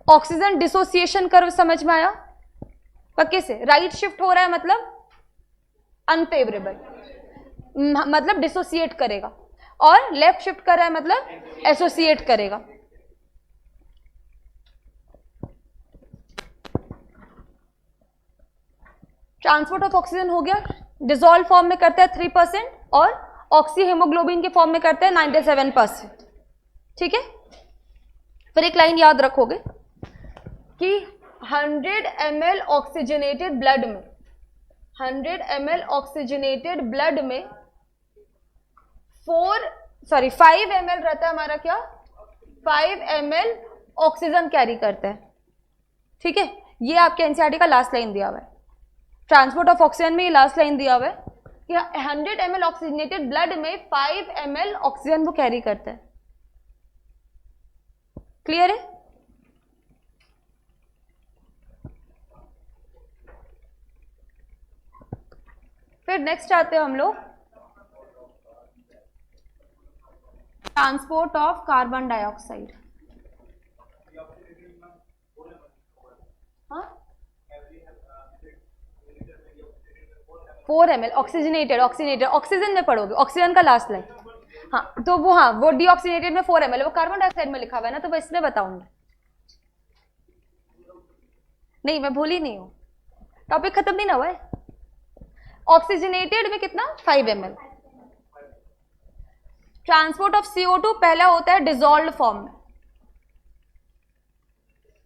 ऑक्सीजन डिसोसिएशन कर्व समझ में आया पक्के से? राइट शिफ्ट हो रहा है मतलब अनफेवरेबल, मतलब डिसोसिएट करेगा, और लेफ्ट शिफ्ट कर रहा है मतलब एसोसिएट करेगा। ट्रांसपोर्ट ऑफ ऑक्सीजन हो गया, डिसॉल्व फॉर्म में करता है 3% और ऑक्सी हेमोग्लोबिन के फॉर्म में करता है 97%। ठीक है, फिर एक लाइन याद रखोगे कि 100 ml ऑक्सीजनेटेड ब्लड में 100 ml ऑक्सीजनेटेड ब्लड में 5 ml रहता है हमारा, क्या 5 ml ऑक्सीजन कैरी करता है। ठीक है, ये आपके एनसीईआरटी का लास्ट लाइन दिया हुआ है। ट्रांसपोर्ट ऑफ ऑक्सीजन में ये लास्ट लाइन दिया हुआ है कि 100 ml ऑक्सीजनेटेड ब्लड में 5 ml ऑक्सीजन वो कैरी करता है। क्लियर है? फिर नेक्स्ट आते हैं हम लोग ट्रांसपोर्ट ऑफ कार्बन डाइऑक्साइड। हाँ, 4 ml ऑक्सीजनेटेड ऑक्सीजन में पढ़ोगे, ऑक्सीजन का लास्ट लाइन। हाँ, तो वो डीऑक्सीजनेटेड में 4 ml, वो कार्बन डाइऑक्साइड में लिखा हुआ है ना, तो मैं इसमें बताऊंगी। नहीं, मैं भूली नहीं हूं, टॉपिक खत्म नहीं ना हुआ है। ऑक्सीजनेटेड में कितना 5 ml। ट्रांसपोर्ट ऑफ CO2 पहला होता है डिसॉल्व्ड फॉर्म में,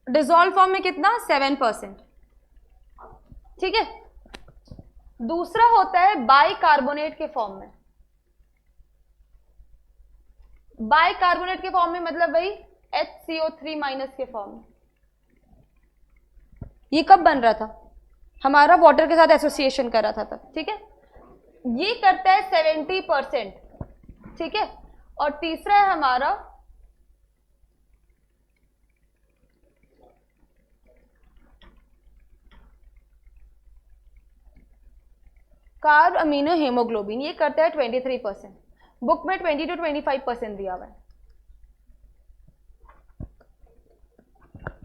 डिसॉल्व फॉर्म में कितना 7%। ठीक है, दूसरा होता है बाइकार्बोनेट के फॉर्म में। बाइकार्बोनेट के फॉर्म में मतलब वही HCO3- के फॉर्म में। ये कब बन रहा था? हमारा वाटर के साथ एसोसिएशन कर रहा था तब। ठीक है, ये करता है 70%। ठीक है, और तीसरा है हमारा कार्ब अमीनो हेमोग्लोबिन, ये करता है 23%। बुक में 20 to 25% दिया हुआ है।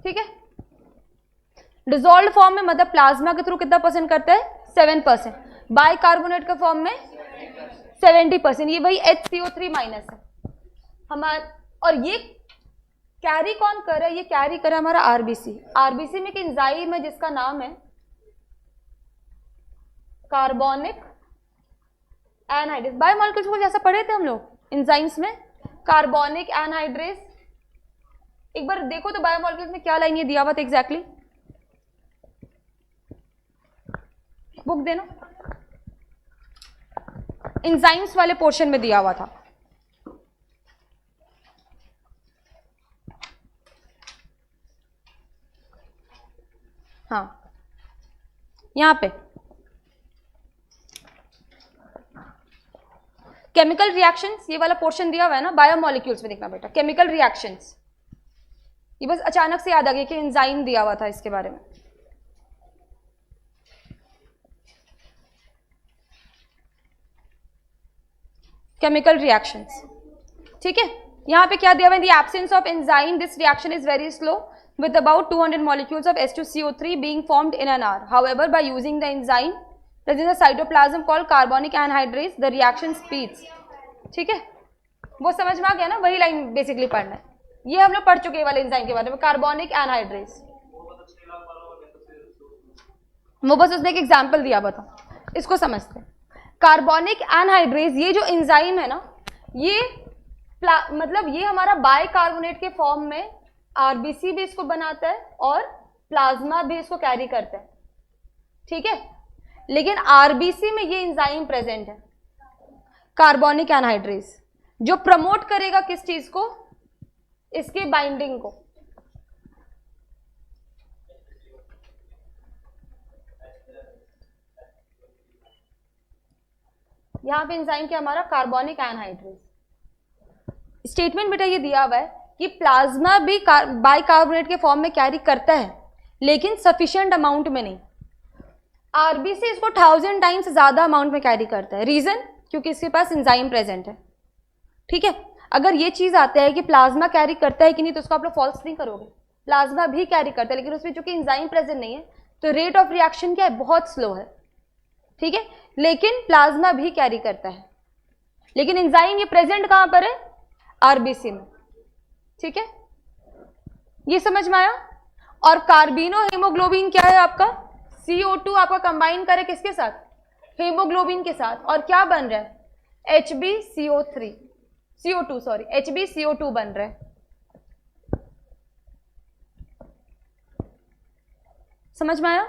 ठीक है, डिसॉल्व्ड फॉर्म में मतलब प्लाज्मा के थ्रू कितना परसेंट करता है 7%। बाइकार्बोनेट के फॉर्म में 70%। ये वही HCO3- है हमारा। और ये कैरी कौन कर रहा है? ये कैरी कर रहा है हमारा आरबीसी। आरबीसी में एक एंजाइम है जिसका नाम है कार्बोनिक एनहाइड्रेस। बायोमॉलिक्यूल्स को जैसा पढ़े थे हम लोग एंजाइम्स में, कार्बोनिक एनहाइड्रेस। एक बार देखो तो बायोमॉलिक्यूल्स में क्या लाइन ये दिया हुआ था एग्जैक्टली, बुक देना, एंजाइम्स वाले पोर्शन में दिया हुआ था। हाँ, यहां पे केमिकल रिएक्शंस, ये वाला पोर्शन दिया हुआ है ना बायोमॉलिक्यूल्स में, देखना बेटा केमिकल रिएक्शंस। ये बस अचानक से याद आ गया कि एंजाइम दिया हुआ था इसके बारे में। Chemical reactions. ठीक है, यहां पे क्या दिया हुआ है? In the absence of enzyme this reaction is very slow with about 200 molecules of H2CO3 being formed in an hour. However, by using the enzyme present in the cytoplasm called carbonic anhydrase, the reaction speeds. ठीक है, वो समझ में आ गया ना? वही लाइन बेसिकली पढ़ना है। ये हम लोग पढ़ चुके हैं वाले एंजाइम के बारे में, कार्बोनिक एनहाइड्रेस। वो बस उसने एक एग्जाम्पल दिया, बताओ इसको समझते हैं। कार्बोनिक एनहाइड्रेस ये जो एंजाइम है ना, ये मतलब ये हमारा बाइकार्बोनेट के फॉर्म में आरबीसी भी इसको बनाता है और प्लाज्मा भी इसको कैरी करता है। ठीक है, लेकिन आरबीसी में ये एंजाइम प्रेजेंट है कार्बोनिक एनहाइड्रेस, जो प्रमोट करेगा किस चीज को? इसके बाइंडिंग को। यहां पे एंजाइम क्या हमारा? Carbonic anhydrase. स्टेटमेंट बेटा ये दिया हुआ है कि प्लाज्मा भी बाइकार्बोनेट के फॉर्म में कैरी करता है, लेकिन सफिशिएंट अमाउंट में नहीं। आरबीसी इसको 1000 टाइम्स ज्यादा अमाउंट में कैरी करता है। रीजन? क्योंकि इसके पास एंजाइम प्रेजेंट है। ठीक है, अगर ये चीज आता है कि प्लाज्मा कैरी करता है कि नहीं, तो उसको आप लोग फॉल्स नहीं करोगे। प्लाज्मा भी कैरी करता है, लेकिन उसमें चूंकि एंजाइम प्रेजेंट नहीं है, तो रेट ऑफ रिएक्शन क्या है? बहुत स्लो है। ठीक है, लेकिन प्लाज्मा भी कैरी करता है। लेकिन एंजाइम ये प्रेजेंट कहां पर है? आरबीसी में। ठीक है, ये समझ में आया। और कार्बिनो हेमोग्लोबिन क्या है आपका? CO2 आपका कंबाइन करे किसके साथ? हेमोग्लोबिन के साथ, और क्या बन रहा है? HbCO2 सॉरी HbCO2 बन रहा है। समझ में आया?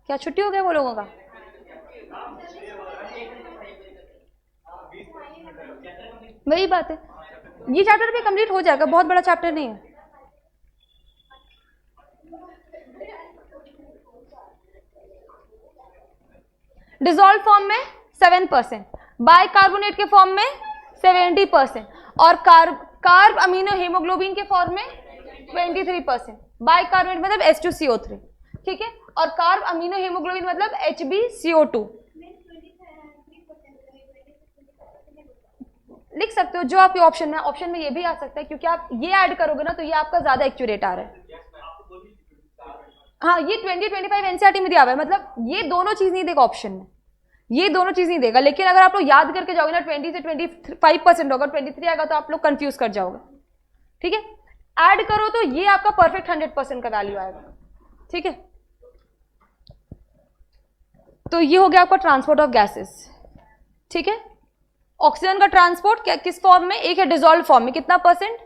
क्या छुट्टी हो गया वो लोगों का? वही बात है, ये चैप्टर भी कंप्लीट हो जाएगा, बहुत बड़ा चैप्टर नहीं है। डिसॉल्व फॉर्म में 7%, बाइकार्बोनेट के फॉर्म में 70%, और कार्ब अमीनो हेमोग्लोबिन के फॉर्म में 23%। बाइकार्बोनेट मतलब H2CO3, ठीक है, और कार्ब अमीनो हेमोग्लोबिन मतलब HbCO2। लिख सकते हो जो आपके ऑप्शन में, ऑप्शन में ये भी आ सकता है, क्योंकि आप ये ऐड करोगे ना तो ये आपका ज्यादा एक्यूरेट आ रहा है। हाँ, ये 20-25 एनसीईआरटी में दिया हुआ है, मतलब ये दोनों चीज नहीं देगा ऑप्शन में, ये दोनों चीज नहीं देगा। लेकिन अगर आप लोग याद करके जाओगे ना 20 से 25% होगा, 23 आएगा तो आप लोग कंफ्यूज कर जाओगे। ठीक है, ऐड करो तो ये आपका परफेक्ट 100% का वैल्यू आएगा। ठीक है, तो ये हो गया आपका ट्रांसपोर्ट ऑफ गैसेस। ठीक है, ऑक्सीजन का ट्रांसपोर्ट किस फॉर्म में? एक है डिसॉल्व फॉर्म में, कितना परसेंट?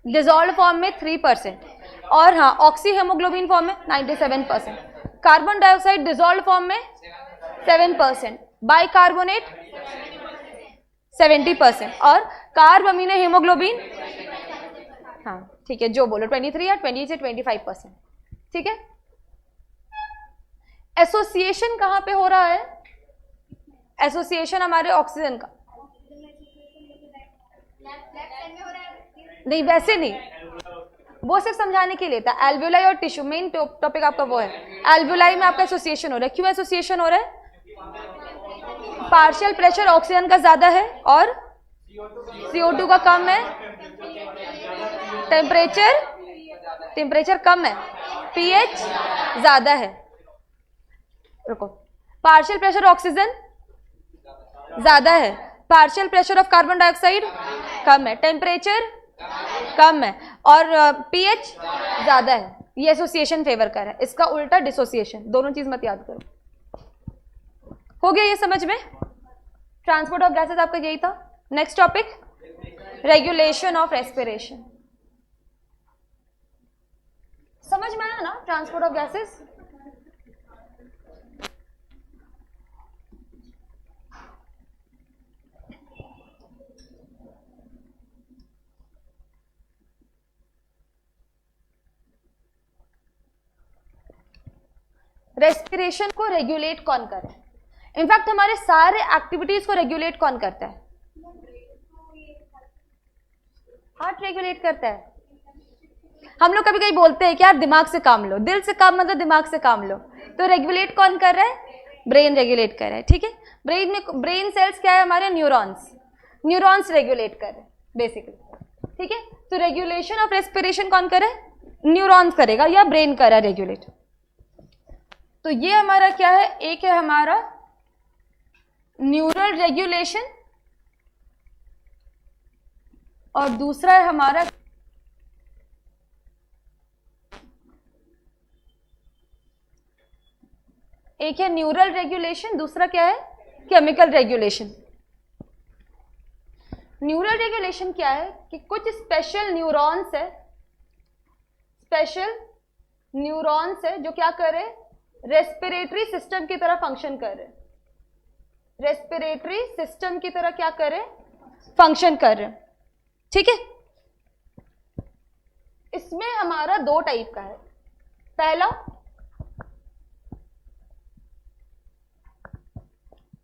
डिसॉल्व फॉर्म में 3%, और हाँ ऑक्सी हेमोग्लोबिन फॉर्म में 97%, कार्बन डाइऑक्साइड डिसॉल्व फॉर्म में 7%, बाइकार्बोनेट 70%, और कार्ब अमीनो हेमोग्लोबिन, हाँ ठीक है जो बोलो 23 या 20 से 25%। ठीक है, एसोसिएशन कहां पे हो रहा है? एसोसिएशन हमारे ऑक्सीजन का नहीं, वैसे नहीं, वो सिर्फ समझाने के लिए था। एल्वियोलाई और टिश्यू, मेन टॉपिक आपका वो है। एल्वियोलाई में आपका एसोसिएशन हो रहा है। क्यों एसोसिएशन हो रहा है? पार्शियल प्रेशर ऑक्सीजन का ज्यादा है और CO2 का कम है, टेम्परेचर कम है, pH ज्यादा है। रुको, पार्शियल प्रेशर ऑक्सीजन ज्यादा है, partial pressure of carbon dioxide कम है, टेम्परेचर कम है, और pH ज्यादा है। ये एसोसिएशन फेवर कर है, इसका उल्टा डिसोसिएशन। दोनों चीज मत याद करो। हो गया ये समझ में? ट्रांसपोर्ट ऑफ गैसेस आपका यही था। Next topic, regulation of respiration. समझ में आया ना ट्रांसपोर्ट ऑफ गैसेस? रेस्पिरेशन को रेगुलेट कौन करे? इनफैक्ट हमारे सारे एक्टिविटीज को रेगुलेट कौन करता है? हार्ट रेगुलेट करता है। हम लोग कभी कभी बोलते हैं कि यार दिमाग से काम लो, दिल से काम मतलब दिमाग से काम लो, तो रेगुलेट कौन कर रहा है? ब्रेन रेगुलेट कर रहा है। ठीक है, ब्रेन में ब्रेन सेल्स क्या है हमारे? न्यूरॉन्स रेगुलेट कर रहे हैं बेसिकली। ठीक है, तो रेगुलेशन ऑफ रेस्पिरेशन कौन करे? न्यूरॉन्स करेगा या ब्रेन कर रहा है रेगुलेट। तो ये हमारा क्या है? एक है हमारा न्यूरल रेगुलेशन और दूसरा है हमारा एक है न्यूरल रेगुलेशन, दूसरा क्या है? Chemical regulation. न्यूरल रेगुलेशन क्या है कि कुछ स्पेशल न्यूरॉन्स है जो क्या करे? रेस्पिरेटरी सिस्टम की तरह फंक्शन करे। रेस्पिरेटरी सिस्टम की तरह क्या करे? फंक्शन कर रहे। ठीक है, इसमें हमारा दो टाइप का है।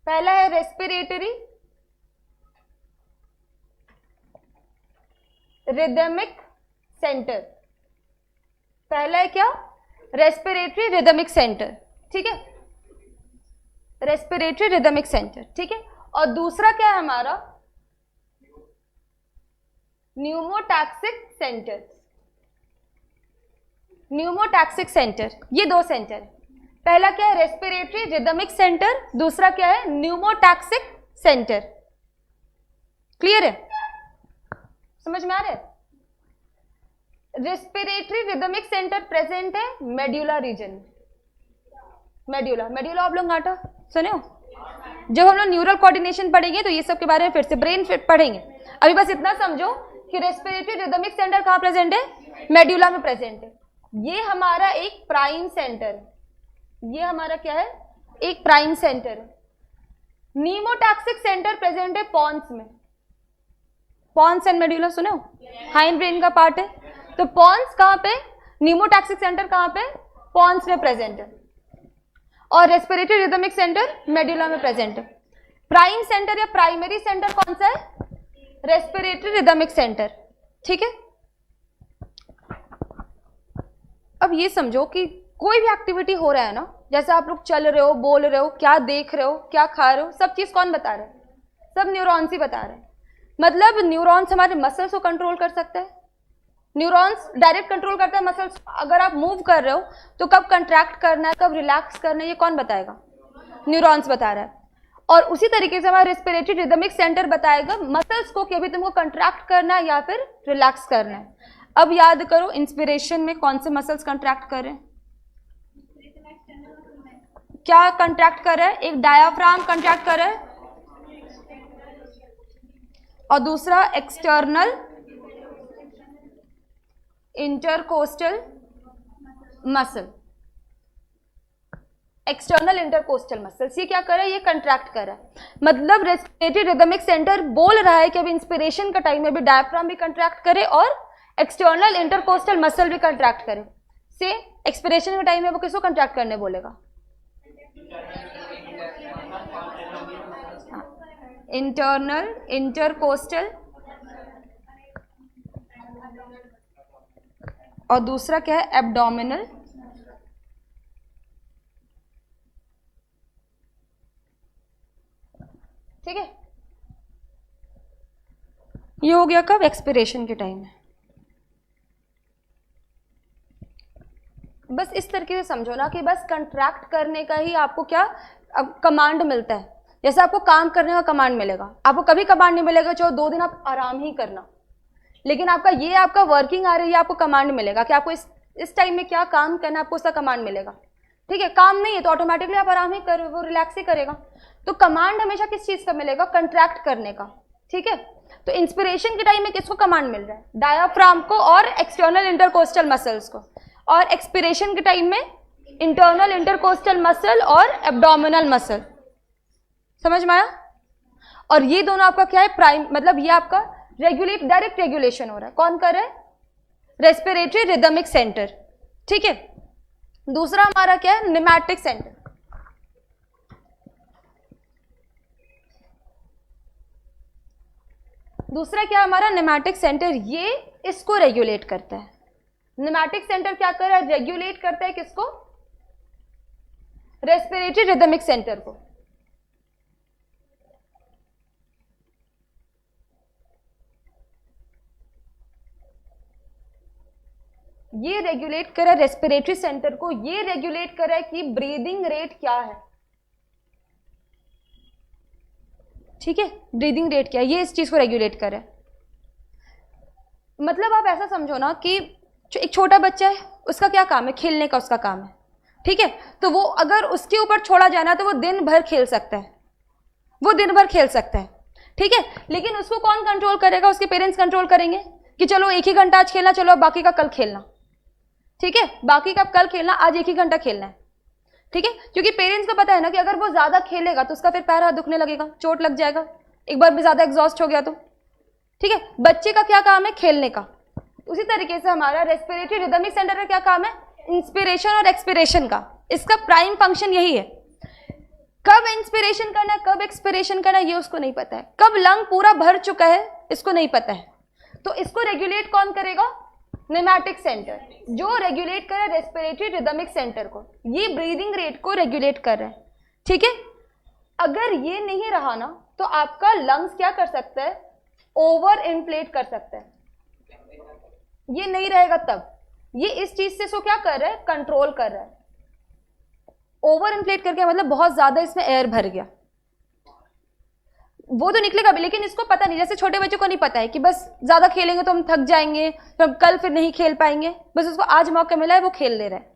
पहला है रेस्पिरेटरी रिदमिक सेंटर। पहला है क्या? Respiratory rhythmic centre. ठीक है, रेस्पिरेटरी रिदमिक सेंटर। ठीक है, और दूसरा क्या है हमारा? Pneumotaxic centre. न्यूमोटैक्सिक सेंटर, ये दो सेंटर है। पहला क्या है, रेस्पिरेटरी रिदमिक सेंटर, दूसरा क्या है, न्यूमोटैक्सिक सेंटर। क्लियर है, समझ में आ रहा है? रेस्पिरेटरी रिदमिक सेंटर प्रेजेंट है medulla reason. Medulla, medulla oblongata सुने हो? जब हम लोग न्यूरल कोऑर्डिनेशन पढ़ेंगे तो ये सब के बारे में फिर से ब्रेन फिट पढ़ेंगे। अभी बस इतना समझो कि रेस्पिरेटरी रिदमिक सेंटर कहाँ प्रेजेंट है, मेड्यूला में प्रेजेंट है। ये हमारा एक प्राइम सेंटर है, ये हमारा क्या है, एक प्राइम सेंटर है। नीमोटैक्सिक सेंटर प्रेजेंट है पॉन्स में। पॉन्स एंड मेड्यूला सुने हो, हाइंड ब्रेन का पार्ट है। तो पॉन्स कहाँ पे, नीमोटैक्सिक सेंटर कहाँ पे, पॉन्स में प्रेजेंट है, और रेस्पिरेटरी रिदमिक सेंटर मेड्यूला में प्रेजेंट है। प्राइम सेंटर या प्राइमरी सेंटर कौन सा है, रेस्पिरेटरी रिदमिक सेंटर। ठीक है, अब ये समझो कि कोई भी एक्टिविटी हो रहा है ना, जैसे आप लोग चल रहे हो, बोल रहे हो, क्या देख रहे हो, क्या खा रहे हो, सब चीज कौन बता रहा है, सब न्यूरॉन्स ही बता रहे हैं। मतलब न्यूरॉन्स हमारे मसल्स को कंट्रोल कर सकते हैं, न्यूरॉन्स डायरेक्ट कंट्रोल करता है मसल्स। अगर आप मूव कर रहे हो तो कब कंट्रैक्ट करना है, कब रिलैक्स करना है, ये कौन बताएगा, न्यूरॉन्स बता रहा है। और उसी तरीके से हमारा रेस्पिरेटरी रिदमिक सेंटर बताएगा मसल्स को कि अभी तुमको कंट्रैक्ट करना है या फिर रिलैक्स करना है। अब याद करो, इंस्पिरेशन में कौन से मसल्स कंट्रैक्ट कर रहे हैं, क्या कंट्रैक्ट कर रहा है, एक डायाफ्राम कंट्रैक्ट कर रहा है और दूसरा external intercostal muscle. External intercostal muscles ये क्या कर रहा है, ये कंट्रैक्ट कर रहा है। मतलब रेस्पिरेटरी रिदमिक सेंटर बोल रहा है कि अभी इंस्पिरेशन का टाइम है, अभी डायफ्राम भी कंट्रैक्ट करे और एक्सटर्नल इंटरकोस्टल मसल भी कंट्रैक्ट करे। से एक्सपिरेशन के टाइम में वो किसको कंट्रैक्ट करने बोलेगा, इंटरनल इंटरकोस्टल, और दूसरा क्या है, एब्डोमिनल। ठीक है, ये हो गया कब, एक्सपिरेशन के टाइम में। बस इस तरीके से समझो ना कि बस कंट्रैक्ट करने का ही आपको क्या कमांड मिलता है। जैसे आपको काम करने का कमांड मिलेगा, आपको कभी कमांड नहीं मिलेगा चलो 2 दिन आप आराम ही करना, लेकिन आपका ये आपका वर्किंग आ रही है, आपको कमांड मिलेगा कि आपको इस टाइम में क्या काम करना है, आपको उसका कमांड मिलेगा। ठीक है, काम नहीं है तो ऑटोमेटिकली आप आराम ही कर, वो रिलैक्स ही करेगा। तो कमांड हमेशा किस चीज का मिलेगा, कंट्रैक्ट करने का। ठीक है, तो इंस्पिरेशन के टाइम में किसको कमांड मिल रहा है, डायाफ्राम को और एक्सटर्नल इंटरकोस्टल मसल्स को, और एक्सपिरेशन के टाइम में इंटरनल इंटरकोस्टल मसल और एब्डोमिनल मसल। समझ में आया? और ये दोनों आपका क्या है, प्राइम, मतलब ये आपका रेगुलेट, डायरेक्ट रेगुलेशन हो रहा है। कौन कर रहा है, रेस्पिरेटरी रिदमिक सेंटर। ठीक है, दूसरा हमारा क्या है, निमैटिक सेंटर। दूसरा क्या हमारा, निमैटिक सेंटर, ये इसको रेगुलेट करता है। निमैटिक सेंटर क्या कर रहा है, रेगुलेट करता है किसको, रेस्पिरेटरी रिदमिक सेंटर को। ये रेगुलेट कर रहा है रेस्पिरेटरी सेंटर को, ये रेगुलेट कर रहा है कि ब्रीदिंग रेट क्या है। ठीक है, ब्रीदिंग रेट क्या है, ये इस चीज को रेगुलेट कर रहा है। मतलब आप ऐसा समझो ना कि एक छोटा बच्चा है, उसका क्या काम है, खेलने का उसका काम है। ठीक है, तो वो अगर उसके ऊपर छोड़ा जाए ना तो वो दिन भर खेल सकता है, वो दिन भर खेल सकता है। ठीक है, लेकिन उसको कौन कंट्रोल करेगा, उसके पेरेंट्स कंट्रोल करेंगे कि चलो 1 ही घंटा आज खेलना, चलो बाकी का कल खेलना। ठीक है, बाकी का कल खेलना, आज 1 ही घंटा खेलना है। ठीक है, क्योंकि पेरेंट्स को पता है ना कि अगर वो ज्यादा खेलेगा तो उसका फिर पैर हाथ दुखने लगेगा, चोट लग जाएगा, एक बार भी ज्यादा एग्जॉस्ट हो गया तो। ठीक है, बच्चे का क्या काम है, खेलने का। उसी तरीके से हमारा रेस्पिरेटरी रिदमिक सेंटर का क्या काम है, इंस्पिरेशन और एक्सपिरेशन का। इसका प्राइम फंक्शन यही है। कब इंस्पिरेशन करना है, कब एक्सपिरेशन करना है, ये उसको नहीं पता है। कब लंग पूरा भर चुका है, इसको नहीं पता है। तो इसको रेगुलेट कौन करेगा, निमैटिक सेंटर, जो रेगुलेट कर रहा है रेस्पिरेटरी रिदमिक सेंटर को। ये ब्रीदिंग रेट को रेगुलेट कर रहा है। ठीक है, अगर ये नहीं रहा ना तो आपका लंग्स क्या कर सकता है, ओवर इन्फ्लेट कर सकता है। ये नहीं रहेगा तब, ये इस चीज से सो क्या कर रहा है, कंट्रोल कर रहा है। ओवर इन्फ्लेट करके मतलब बहुत ज्यादा इसमें एयर भर गया, वो तो निकलेगा भी, लेकिन इसको पता नहीं, जैसे छोटे बच्चों को नहीं पता है कि बस ज्यादा खेलेंगे तो हम थक जाएंगे, तो कल फिर नहीं खेल पाएंगे, बस उसको आज मौका मिला है वो खेल ले रहा है।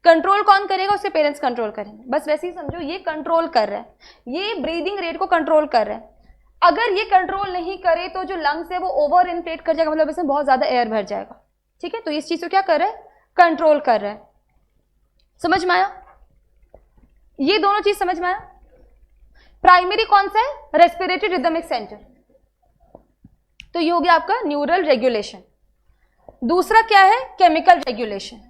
कंट्रोल कौन करेगा? उसके पेरेंट्स कंट्रोल करेंगे। बस वैसे ही समझो ये कंट्रोल कर रहा है, ये ब्रीदिंग रेट को कंट्रोल कर रहा है। अगर ये कंट्रोल नहीं करे तो जो लंग्स है वो ओवर इन्फ्लेट कर जाएगा, मतलब इसमें बहुत ज्यादा एयर भर जाएगा। ठीक है, तो इस चीज को क्या कर रहा है? कंट्रोल कर रहा है। समझ में आया? ये दोनों चीज समझ में आया? प्राइमरी कौन सा है? रेस्पिरेटरी रिदमिक सेंटर, तो ये हो गया आपका न्यूरल रेगुलेशन। दूसरा क्या है? Chemical regulation.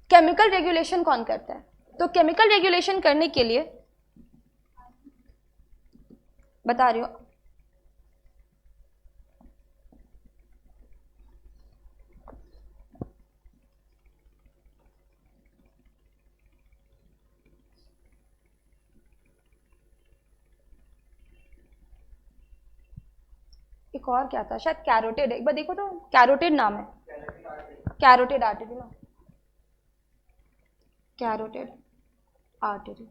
केमिकल रेगुलेशन कौन करता है? तो केमिकल रेगुलेशन करने के लिए बता रही हूं, एक और क्या था शायद कैरोटिड, एक बार देखो तो, कैरोटिड नाम है, कैरोटिड आर्टरी ना, कैरोटिड आर्टरी।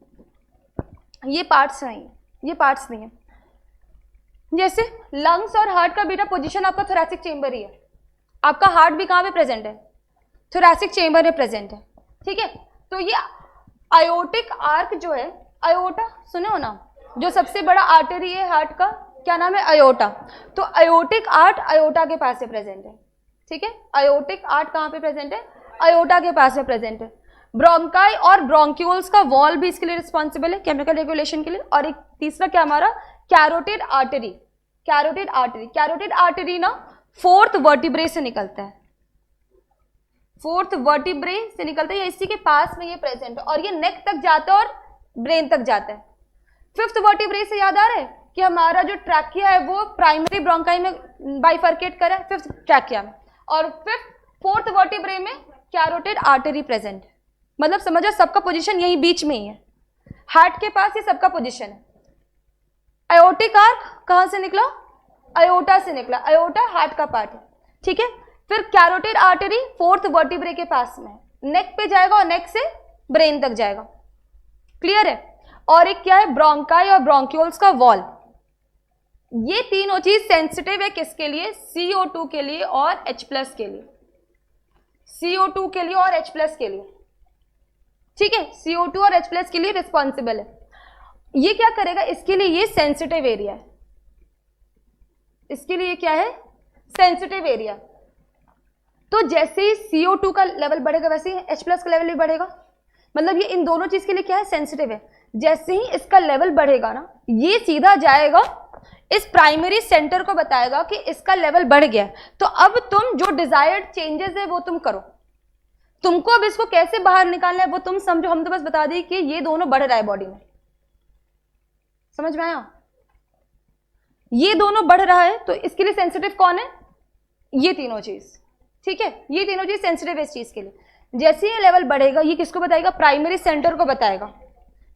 ये पार्ट्स नहीं, ये पार्ट्स नहीं है। जैसे लंग्स और हार्ट का बेटा पोजीशन आपका थोरैसिक चेंबर ही है, आपका हार्ट भी कहाँ पे प्रेजेंट है? थोरैसिक चेंबर में प्रेजेंट है। ठीक है, तो ये आयोटिक आर्क जो है, आयोटा सुने हो ना, जो सबसे बड़ा आर्टरी है हार्ट का, क्या नाम है? अयोटा। तो अयोटिक आर्ट अयोटा के पास में प्रेजेंट है। ठीक है, अयोटिक आर्ट कहाँ पे प्रेजेंट है? अयोटा के पास में प्रेजेंट है। ब्रोंकाई और ब्रोंक्यूल्स का वॉल भी इसके लिए रिस्पॉन्सिबल है केमिकल रेगुलेशन के लिए। और एक तीसरा क्या हमारा? Carotid artery. Carotid artery, carotid artery ना फोर्थ वर्टिब्रे से निकलता है, फोर्थ वर्टिब्रे से निकलता है, या इसी के पास में ये प्रेजेंट है, और ये नेक तक जाता है और ब्रेन तक जाता है। फिफ्थ वर्टिब्रे से याद आ रहा है कि हमारा जो ट्रैकिया है वो प्राइमरी ब्रोंकाई में बाइफर्केट करा है, फिफ्थ ट्रैकिया में, और फोर्थ वर्टिब्रे में कैरोटिड आर्टरी प्रेजेंट है। मतलब समझो सबका पोजीशन यही बीच में ही है, हार्ट के पास ये सबका पोजीशन है। अयोटिक आर्क कहां से निकला? अयोटा से निकला, अयोटा हार्ट का पार्ट है। ठीक है, फिर कैरोटिड आर्टरी फोर्थ वर्टिब्रे के पास में है, नेक पे जाएगा और नेक से ब्रेन तक जाएगा। क्लियर है? और एक क्या है? ब्रोंकाई और ब्रोंक्यूल्स का वॉल। ये तीनों चीज सेंसिटिव है किसके लिए? CO2 के लिए और H+ के लिए, CO2 के लिए और H+ के लिए। ठीक है, CO2 और H+ के लिए रिस्पॉन्सिबल है। ये क्या करेगा? इसके लिए ये सेंसिटिव एरिया है, इसके लिए क्या है? Sensitive area. तो जैसे ही CO2 का लेवल बढ़ेगा वैसे ही H+ का लेवल भी बढ़ेगा। मतलब ये इन दोनों चीज के लिए क्या है? सेंसिटिव है। जैसे ही इसका लेवल बढ़ेगा ना, ये सीधा जाएगा इस प्राइमरी सेंटर को बताएगा कि इसका लेवल बढ़ गया, तो अब तुम जो डिजायर्ड चेंजेस है वो तुम करो। तुमको अब इसको कैसे बाहर निकालना है वो तुम समझो, हम तो बस बता दें कि ये दोनों बढ़ रहा है बॉडी में। समझ में आया? ये दोनों बढ़ रहा है, तो इसके लिए सेंसिटिव कौन है? ये तीनों चीज। ठीक है, ये तीनों चीज सेंसिटिव है इस चीज के लिए। जैसे ये लेवल बढ़ेगा, ये किसको बताएगा? प्राइमरी सेंटर को बताएगा।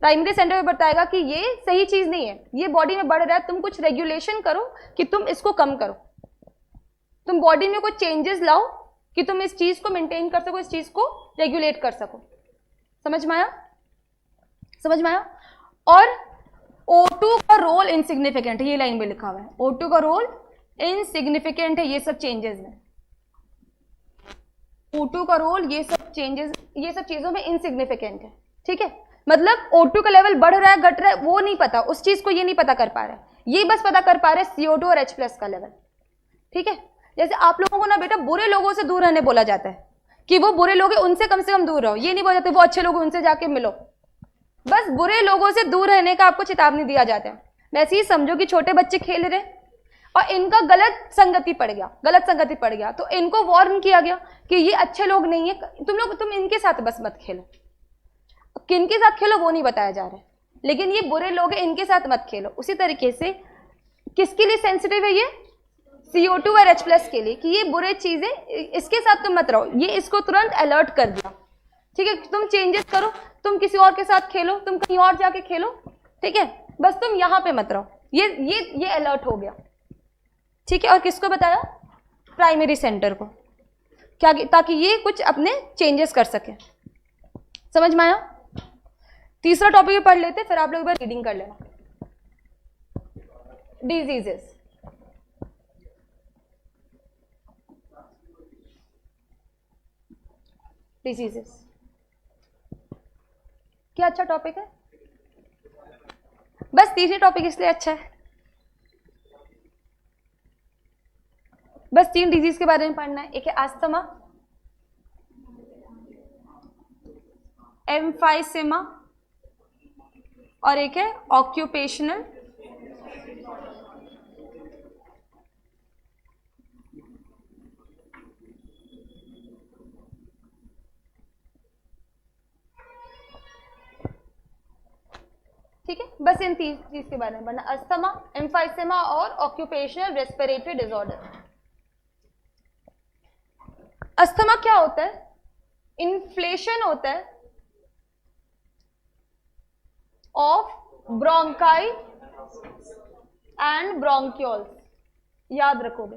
प्राइमरी सेंटर में बताएगा कि ये सही चीज नहीं है, ये बॉडी में बढ़ रहा है, तुम कुछ रेगुलेशन करो कि तुम इसको कम करो, तुम बॉडी में कुछ चेंजेस लाओ कि तुम इस चीज को मेंटेन कर सको, इस चीज को रेगुलेट कर सको। समझ में आया? समझ में आया? और O2 का रोल इनसिग्निफिकेंट है, ये लाइन में लिखा हुआ है, O2 का रोल इनसिग्निफिकेंट है ये सब चेंजेस में। O2 का रोल ये सब चेंजेस, ये सब चीजों में इनसिग्निफिकेंट है। ठीक है, मतलब O2 का लेवल बढ़ रहा है घट रहा है वो नहीं पता, उस चीज को ये नहीं पता कर पा रहा है, ये बस पता कर पा रहे हैं CO2 और H+ का लेवल। ठीक है, जैसे आप लोगों को ना बेटा बुरे लोगों से दूर रहने बोला जाता है कि वो बुरे लोग हैं उनसे कम से कम दूर रहो, ये नहीं बोला जाता वो अच्छे लोग उनसे जाके मिलो। बस बुरे लोगों से दूर रहने का आपको चेतावनी दिया जाता है। वैसे ही समझो कि छोटे बच्चे खेल रहे और इनका गलत संगति पड़ गया, गलत संगति पड़ गया, तो इनको वार्न किया गया कि ये अच्छे लोग नहीं है, तुम इनके साथ बस मत खेलो। किन के साथ खेलो वो नहीं बताया जा रहा है, लेकिन ये बुरे लोग हैं इनके साथ मत खेलो। उसी तरीके से किसके लिए सेंसिटिव है ये? CO2 और H+ के लिए, कि ये बुरे चीजें इसके साथ तुम मत रहो, ये इसको तुरंत अलर्ट कर दिया। ठीक है, तुम चेंजेस करो, तुम किसी और के साथ खेलो, तुम कहीं और जाके खेलो। ठीक है, बस तुम यहां पे मत रहो, ये अलर्ट हो गया। ठीक है, और किसको बताया? प्राइमरी सेंटर को, क्या, ताकि ये कुछ अपने चेंजेस कर सके। समझ में आया? तीसरा टॉपिक भी पढ़ लेते, फिर आप लोग एक बार रीडिंग कर लेना। डिजीजेस, डिजीजेस क्या अच्छा टॉपिक है, बस तीसरी टॉपिक इसलिए अच्छा है, बस 3 डिजीज के बारे में पढ़ना है। एक है अस्थमा, एम्फाइसेमा और एक है ऑक्यूपेशनल ठीक है, बस इन 3 चीज के बारे में पढ़ना, अस्थमा, एम्फाइसेमा और ऑक्यूपेशनल रेस्पिरेटरी डिसऑर्डर। अस्थमा क्या होता है? इन्फ्लेशन होता है ऑफ ब्रोंकाई एंड ब्रोंक्यूल्स, याद रखोगे।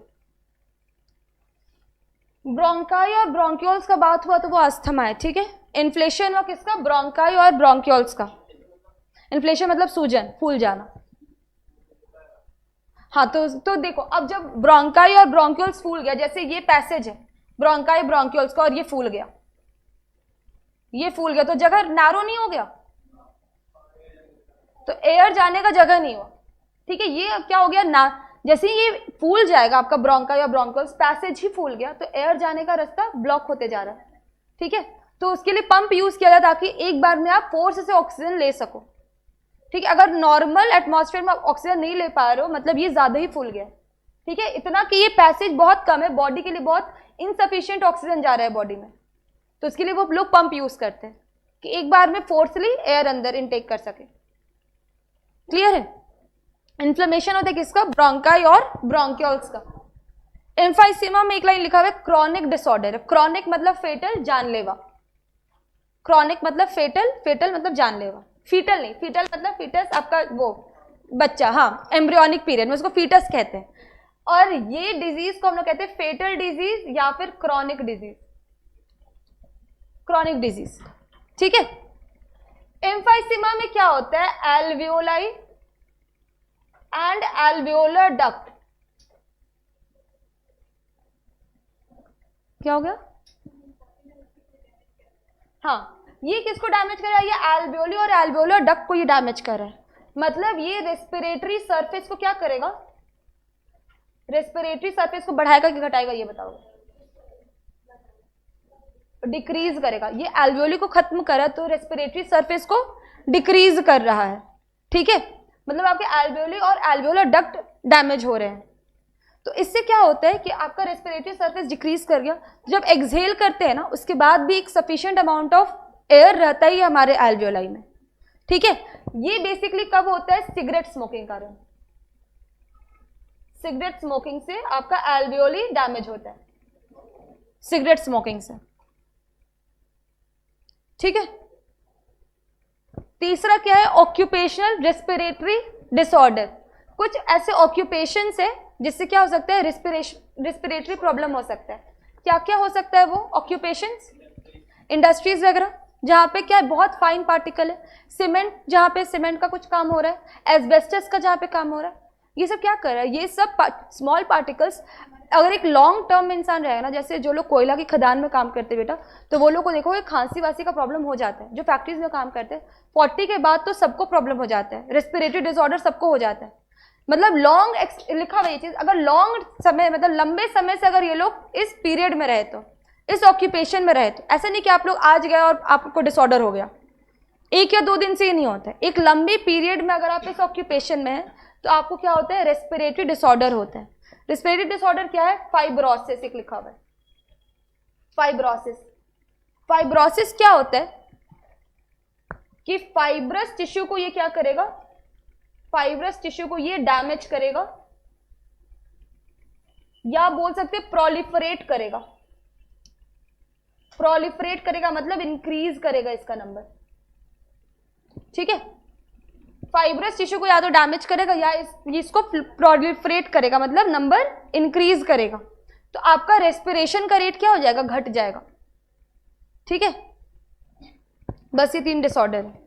ब्रोंकाई और ब्रोंक्यूल्स का बात हुआ तो वो अस्थमा है, ठीक है। इन्फ्लेशन हुआ किसका? ब्रोंकाई और ब्रोंक्यूल्स का। इन्फ्लेशन मतलब सूजन, फूल जाना। हाँ, तो देखो, अब जब ब्रोंकाई और ब्रोंक्यूल्स फूल गया, जैसे ये पैसेज है ब्रोंकाई ब्रोंक्यूल्स का और ये फूल गया, ये फूल गया, तो जगह नैरो नहीं हो गया, तो एयर जाने का जगह नहीं हुआ, ठीक है। ये क्या हो गया ना, जैसे ये फूल जाएगा आपका ब्रोंकाई या ब्रोंक्यूल्स, पैसेज ही फूल गया, तो एयर जाने का रास्ता ब्लॉक होते जा रहा है, ठीक है। तो उसके लिए पंप यूज किया जाता ताकि एक बार में आप फोर्स से ऑक्सीजन ले सको, ठीक है। अगर नॉर्मल एटमॉस्फेयर में आप ऑक्सीजन नहीं ले पा रहे हो, मतलब ये ज्यादा ही फूल गया, ठीक है। इतना कि ये पैसेज बहुत कम है, बॉडी के लिए बहुत इनसफिशिएंट ऑक्सीजन जा रहा है बॉडी में, तो उसके लिए वो लोग पंप यूज करते हैं कि एक बार में फोर्सली एयर अंदर इनटेक कर सके। क्लियर है? इन्फ्लेमेशन होता है किसका? ब्रोंकाई और ब्रोंक्यूल्स का। एम्फाइसेमा में एक लाइन लिखा हुआ है क्रॉनिक डिसऑर्डर। क्रॉनिक मतलब फेटल, जानलेवा। क्रॉनिक मतलब फेटल, फेटल मतलब जानलेवा। फीटल नहीं, फीटल मतलब फीटस आपका वो बच्चा, हाँ, एम्ब्रियोनिक पीरियड में उसको फीटस कहते हैं। और ये डिजीज को हम लोग कहते हैं फेटल डिजीज या फिर क्रॉनिक डिजीज, क्रॉनिक डिजीज, ठीक है। एम्फाइसेमा में क्या होता है? Alveoli and alveolar duct. क्या हो गया? हाँ, ये किसको डैमेज कर रहा है? ये एल्वियोली और एल्वियोलर डक्ट को ये डैमेज कर रहा है। मतलब ये रेस्पिरेटरी सरफेस को क्या करेगा? रेस्पिरेटरी सरफेस को बढ़ाएगा कि घटाएगा, ये बताओगे? डिक्रीज करेगा। ये एल्वियोली को खत्म करा तो रेस्पिरेटरी सरफेस को डिक्रीज कर रहा है, ठीक है। मतलब आपके एल्वियोली और एल्वियोलर डक्ट डैमेज हो रहे हैं। तो इससे क्या होता है कि आपका रेस्पिरेटरी सरफेस डिक्रीज कर गया। जब एक्सहेल करते हैं ना, उसके बाद भी एक सफिशिएंट अमाउंट ऑफ एयर रहता ही हमारे एल्वियोलाई में, ठीक है। ये बेसिकली कब होता है? सिगरेट स्मोकिंग कारण। सिगरेट स्मोकिंग से आपका एल्वियोली डैमेज होता है, सिगरेट स्मोकिंग से, ठीक है। तीसरा क्या है? Occupational respiratory disorder. कुछ ऐसे ऑक्यूपेशन है जिससे क्या हो सकता है? रेस्पिरेटरी प्रॉब्लम हो सकता है। क्या क्या हो सकता है वो ऑक्यूपेशंस? इंडस्ट्रीज वगैरह जहाँ पे क्या है? बहुत फाइन पार्टिकल है। सीमेंट, जहाँ पे सीमेंट का कुछ काम हो रहा है। एस्बेस्टस का जहाँ पे काम हो रहा है। ये सब क्या कर रहा है? ये सब स्मॉल पार्टिकल्स, अगर एक लॉन्ग टर्म में इंसान रहेगा ना, जैसे जो लोग कोयला की खदान में काम करते बेटा, तो वो लोग को देखोगे खांसी वासी का प्रॉब्लम हो जाता है। जो फैक्ट्रीज में काम करते हैं 40 के बाद तो सबको प्रॉब्लम हो जाता है, रेस्पिरेटरी डिसऑर्डर सबको हो जाता है। मतलब लॉन्ग लिखा हुआ ये चीज, अगर लॉन्ग समय मतलब लंबे समय से अगर ये लोग इस पीरियड में रहे, तो इस ऑक्यूपेशन में रहे, तो ऐसा नहीं कि आप लोग आज गए और आपको डिसऑर्डर हो गया। 1 या 2 दिन से ये नहीं होता है। एक लंबी पीरियड में अगर आप इस ऑक्यूपेशन में हैं तो आपको क्या होता है? रेस्पिरेटरी डिसऑर्डर होता है। रेस्पिरेटरी डिसऑर्डर क्या है? फाइब्रोसिस एक लिखा हुआ है, फाइब्रोसिस। फाइब्रोसिस क्या होता है कि फाइब्रस टिश्यू को ये क्या करेगा? फाइब्रस टिश्यू को ये डैमेज करेगा, या बोल सकते प्रोलिफरेट करेगा। प्रोलिफरेट करेगा मतलब इंक्रीज करेगा इसका नंबर, ठीक है। फाइब्रस टिश्यू को या तो डैमेज करेगा या इसको प्रोलिफरेट करेगा, मतलब नंबर इंक्रीज करेगा। तो आपका रेस्पिरेशन का रेट क्या हो जाएगा? घट जाएगा, ठीक है। बस ये 3 डिसऑर्डर है।